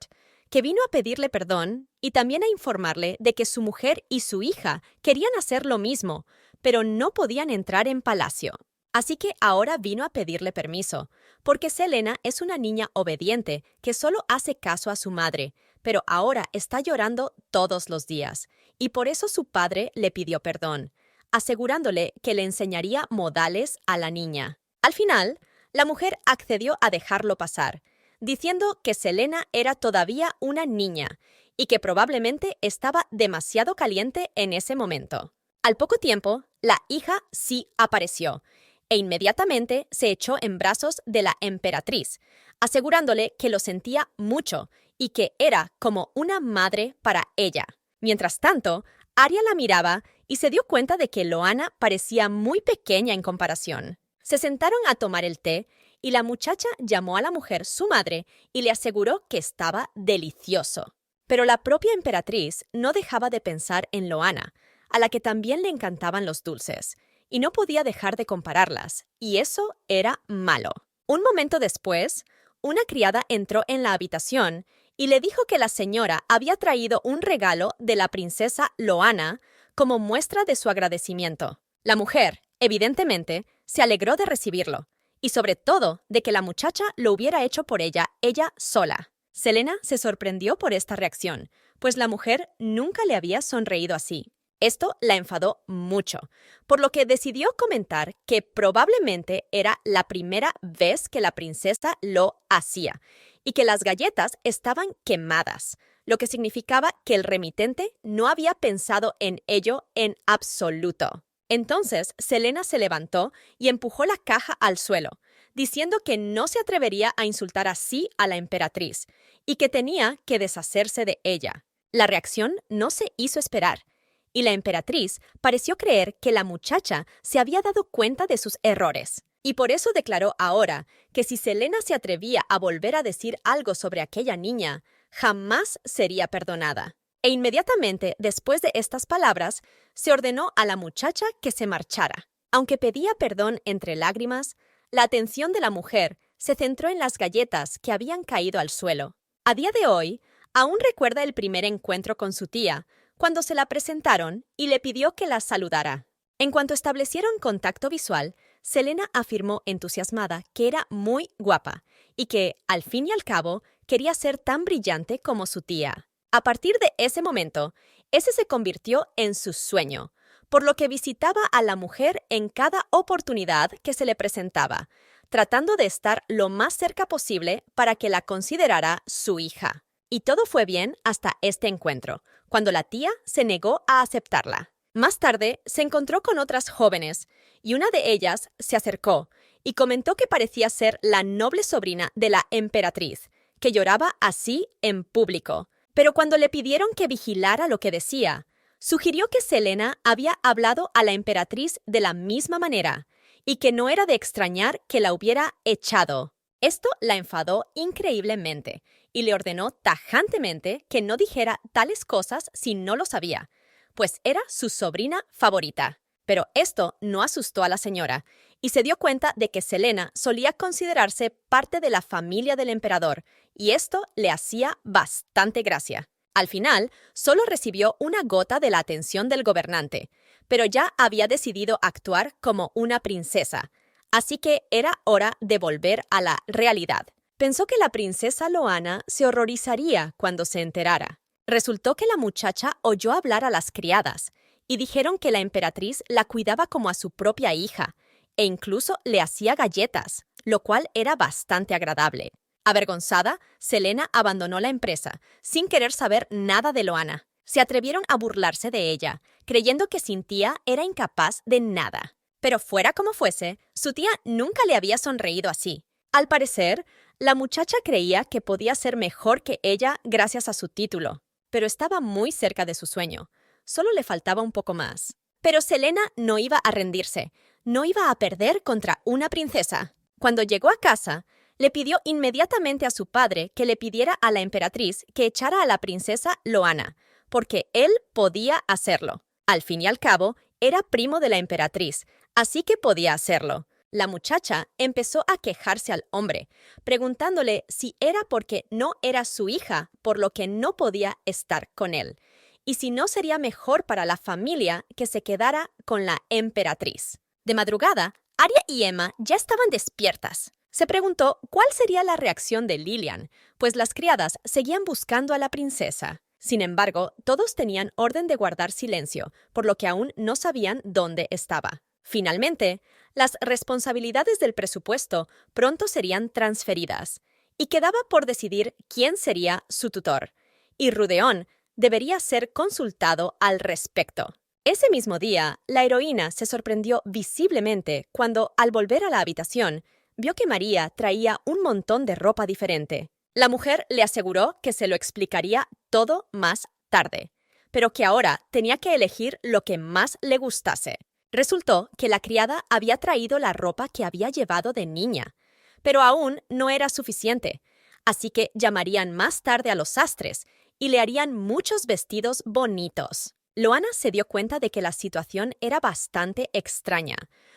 que vino a pedirle perdón y también a informarle de que su mujer y su hija querían hacer lo mismo, pero no podían entrar en palacio. Así que ahora vino a pedirle permiso, porque Selena es una niña obediente que solo hace caso a su madre, pero ahora está llorando todos los días, y por eso su padre le pidió perdón, asegurándole que le enseñaría modales a la niña. Al final, la mujer accedió a dejarlo pasar, diciendo que Selena era todavía una niña y que probablemente estaba demasiado caliente en ese momento. Al poco tiempo, la hija sí apareció, e inmediatamente se echó en brazos de la emperatriz, asegurándole que lo sentía mucho y que era como una madre para ella. Mientras tanto, Arya la miraba y se dio cuenta de que Loana parecía muy pequeña en comparación. Se sentaron a tomar el té y la muchacha llamó a la mujer su madre y le aseguró que estaba delicioso. Pero la propia emperatriz no dejaba de pensar en Loana, a la que también le encantaban los dulces, y no podía dejar de compararlas, y eso era malo. Un momento después, una criada entró en la habitación y le dijo que la señora había traído un regalo de la princesa Loana como muestra de su agradecimiento. La mujer, evidentemente, se alegró de recibirlo, y sobre todo de que la muchacha lo hubiera hecho por ella sola. Selena se sorprendió por esta reacción, pues la mujer nunca le había sonreído así. Esto la enfadó mucho, por lo que decidió comentar que probablemente era la primera vez que la princesa lo hacía y que las galletas estaban quemadas, lo que significaba que el remitente no había pensado en ello en absoluto. Entonces, Selena se levantó y empujó la caja al suelo, diciendo que no se atrevería a insultar así a la emperatriz y que tenía que deshacerse de ella. La reacción no se hizo esperar, y la emperatriz pareció creer que la muchacha se había dado cuenta de sus errores, y por eso declaró ahora que si Selena se atrevía a volver a decir algo sobre aquella niña, jamás sería perdonada. E inmediatamente después de estas palabras, se ordenó a la muchacha que se marchara. Aunque pedía perdón entre lágrimas, la atención de la mujer se centró en las galletas que habían caído al suelo. A día de hoy, aún recuerda el primer encuentro con su tía, cuando se la presentaron y le pidió que la saludara. En cuanto establecieron contacto visual, Selena afirmó entusiasmada que era muy guapa y que, al fin y al cabo, quería ser tan brillante como su tía. A partir de ese momento, ese se convirtió en su sueño, por lo que visitaba a la mujer en cada oportunidad que se le presentaba, tratando de estar lo más cerca posible para que la considerara su hija. Y todo fue bien hasta este encuentro, cuando la tía se negó a aceptarla. Más tarde, se encontró con otras jóvenes, y una de ellas se acercó y comentó que parecía ser la noble sobrina de la emperatriz, que lloraba así en público. Pero cuando le pidieron que vigilara lo que decía, sugirió que Selena había hablado a la emperatriz de la misma manera, y que no era de extrañar que la hubiera echado. Esto la enfadó increíblemente, y le ordenó tajantemente que no dijera tales cosas si no lo sabía, pues era su sobrina favorita. Pero esto no asustó a la señora, y se dio cuenta de que Selena solía considerarse parte de la familia del emperador, y esto le hacía bastante gracia. Al final, solo recibió una gota de la atención del gobernante, pero ya había decidido actuar como una princesa, así que era hora de volver a la realidad. Pensó que la princesa Loana se horrorizaría cuando se enterara. Resultó que la muchacha oyó hablar a las criadas, y dijeron que la emperatriz la cuidaba como a su propia hija, e incluso le hacía galletas, lo cual era bastante agradable. Avergonzada, Selena abandonó la empresa, sin querer saber nada de Loana. Se atrevieron a burlarse de ella, creyendo que sin tía era incapaz de nada. Pero fuera como fuese, su tía nunca le había sonreído así. Al parecer, la muchacha creía que podía ser mejor que ella gracias a su título, pero estaba muy cerca de su sueño. Solo le faltaba un poco más. Pero Selena no iba a rendirse, no iba a perder contra una princesa. Cuando llegó a casa, le pidió inmediatamente a su padre que le pidiera a la emperatriz que echara a la princesa Loana, porque él podía hacerlo. Al fin y al cabo, era primo de la emperatriz, así que podía hacerlo. La muchacha empezó a quejarse al hombre, preguntándole si era porque no era su hija, por lo que no podía estar con él, y si no sería mejor para la familia que se quedara con la emperatriz. De madrugada, Arya y Emma ya estaban despiertas. Se preguntó cuál sería la reacción de Lilian, pues las criadas seguían buscando a la princesa. Sin embargo, todos tenían orden de guardar silencio, por lo que aún no sabían dónde estaba. Finalmente, las responsabilidades del presupuesto pronto serían transferidas, y quedaba por decidir quién sería su tutor, y Rudeón debería ser consultado al respecto. Ese mismo día, la heroína se sorprendió visiblemente cuando, al volver a la habitación, vio que María traía un montón de ropa diferente. La mujer le aseguró que se lo explicaría todo más tarde, pero que ahora tenía que elegir lo que más le gustase. Resultó que la criada había traído la ropa que había llevado de niña, pero aún no era suficiente, así que llamarían más tarde a los sastres y le harían muchos vestidos bonitos. Loana se dio cuenta de que la situación era bastante extraña,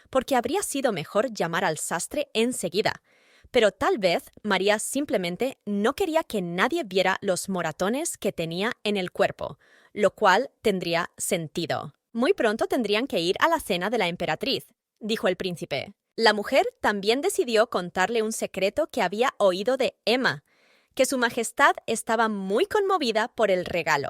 porque habría sido mejor llamar al sastre enseguida. Pero tal vez María simplemente no quería que nadie viera los moratones que tenía en el cuerpo, lo cual tendría sentido. Muy pronto tendrían que ir a la cena de la emperatriz, dijo el príncipe. La mujer también decidió contarle un secreto que había oído de Emma, que su majestad estaba muy conmovida por el regalo,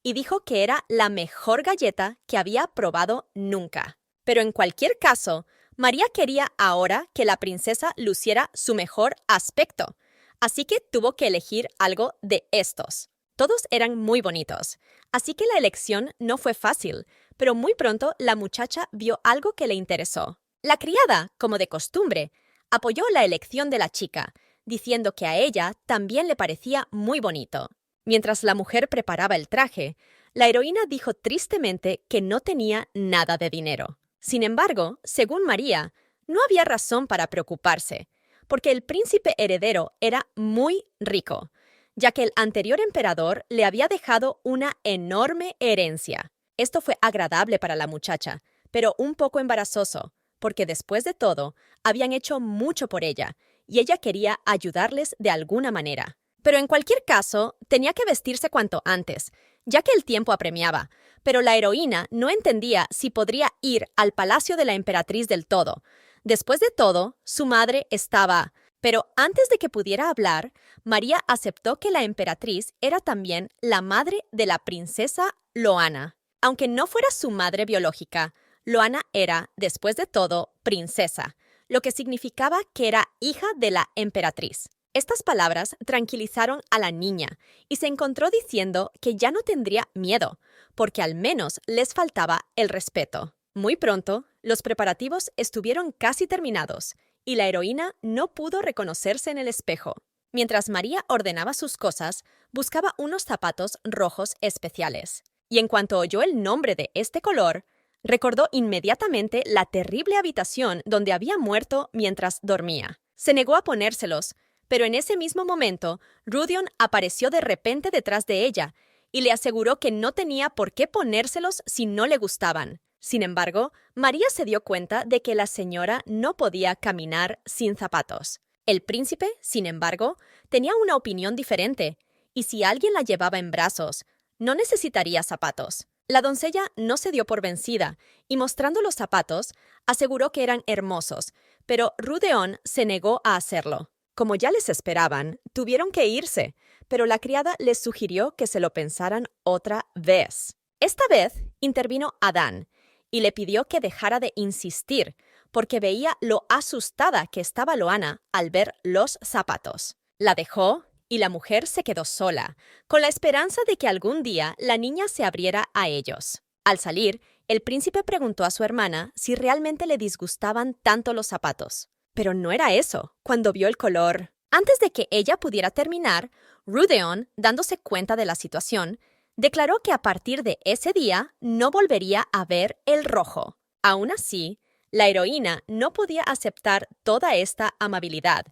y dijo que era la mejor galleta que había probado nunca. Pero en cualquier caso, María quería ahora que la princesa luciera su mejor aspecto, así que tuvo que elegir algo de estos. Todos eran muy bonitos, así que la elección no fue fácil, pero muy pronto la muchacha vio algo que le interesó. La criada, como de costumbre, apoyó la elección de la chica, diciendo que a ella también le parecía muy bonito. Mientras la mujer preparaba el traje, la heroína dijo tristemente que no tenía nada de dinero. Sin embargo, según María, no había razón para preocuparse, porque el príncipe heredero era muy rico, ya que el anterior emperador le había dejado una enorme herencia. Esto fue agradable para la muchacha, pero un poco embarazoso, porque después de todo, habían hecho mucho por ella, y ella quería ayudarles de alguna manera. Pero en cualquier caso, tenía que vestirse cuanto antes, ya que el tiempo apremiaba, pero la heroína no entendía si podría ir al palacio de la emperatriz del todo. Después de todo, su madre estaba... Pero antes de que pudiera hablar, María aceptó que la emperatriz era también la madre de la princesa Loana. Aunque no fuera su madre biológica, Loana era, después de todo, princesa, lo que significaba que era hija de la emperatriz. Estas palabras tranquilizaron a la niña y se encontró diciendo que ya no tendría miedo, porque al menos les faltaba el respeto. Muy pronto, los preparativos estuvieron casi terminados y la heroína no pudo reconocerse en el espejo. Mientras María ordenaba sus cosas, buscaba unos zapatos rojos especiales. Y en cuanto oyó el nombre de este color, recordó inmediatamente la terrible habitación donde había muerto mientras dormía. Se negó a ponérselos, pero en ese mismo momento, Rudion apareció de repente detrás de ella y le aseguró que no tenía por qué ponérselos si no le gustaban. Sin embargo, María se dio cuenta de que la señora no podía caminar sin zapatos. El príncipe, sin embargo, tenía una opinión diferente, y si alguien la llevaba en brazos, no necesitaría zapatos. La doncella no se dio por vencida, y mostrando los zapatos, aseguró que eran hermosos, pero Rudeon se negó a hacerlo. Como ya les esperaban, tuvieron que irse, pero la criada les sugirió que se lo pensaran otra vez. Esta vez intervino Adán y le pidió que dejara de insistir, porque veía lo asustada que estaba Loana al ver los zapatos. La dejó y la mujer se quedó sola, con la esperanza de que algún día la niña se abriera a ellos. Al salir, el príncipe preguntó a su hermana si realmente le disgustaban tanto los zapatos. Pero no era eso, cuando vio el color. Antes de que ella pudiera terminar, Rudeon, dándose cuenta de la situación, declaró que a partir de ese día no volvería a ver el rojo. Aún así, la heroína no podía aceptar toda esta amabilidad,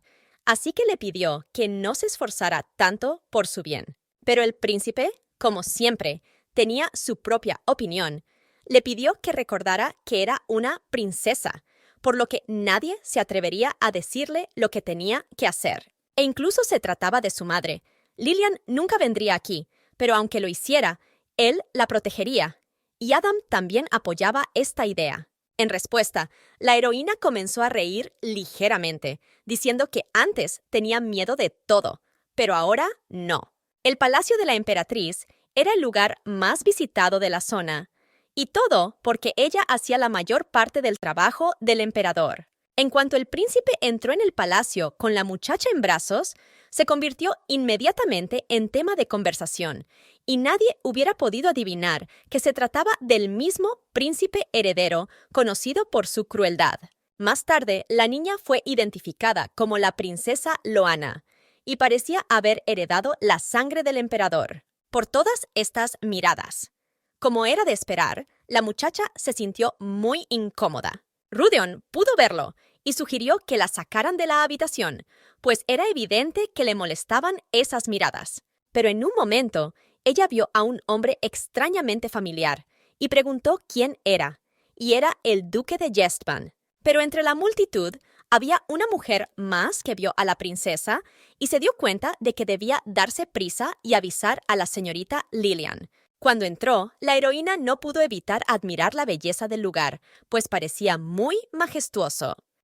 así que le pidió que no se esforzara tanto por su bien. Pero el príncipe, como siempre, tenía su propia opinión. Le pidió que recordara que era una princesa, por lo que nadie se atrevería a decirle lo que tenía que hacer. E incluso se trataba de su madre. Lilian nunca vendría aquí, pero aunque lo hiciera, él la protegería. Y Adam también apoyaba esta idea. En respuesta, la heroína comenzó a reír ligeramente, diciendo que antes tenía miedo de todo, pero ahora no. El palacio de la emperatriz era el lugar más visitado de la zona, y todo porque ella hacía la mayor parte del trabajo del emperador. En cuanto el príncipe entró en el palacio con la muchacha en brazos, se convirtió inmediatamente en tema de conversación, y nadie hubiera podido adivinar que se trataba del mismo príncipe heredero conocido por su crueldad. Más tarde, la niña fue identificada como la princesa Loana, y parecía haber heredado la sangre del emperador. Por todas estas miradas. Como era de esperar, la muchacha se sintió muy incómoda. Rudeon pudo verlo y sugirió que la sacaran de la habitación, pues era evidente que le molestaban esas miradas. Pero en un momento, ella vio a un hombre extrañamente familiar y preguntó quién era, y era el duque de Jestvan. Pero entre la multitud había una mujer más que vio a la princesa y se dio cuenta de que debía darse prisa y avisar a la señorita Lilian. Cuando entró, la heroína no pudo evitar admirar la belleza del lugar, pues parecía muy majestuoso.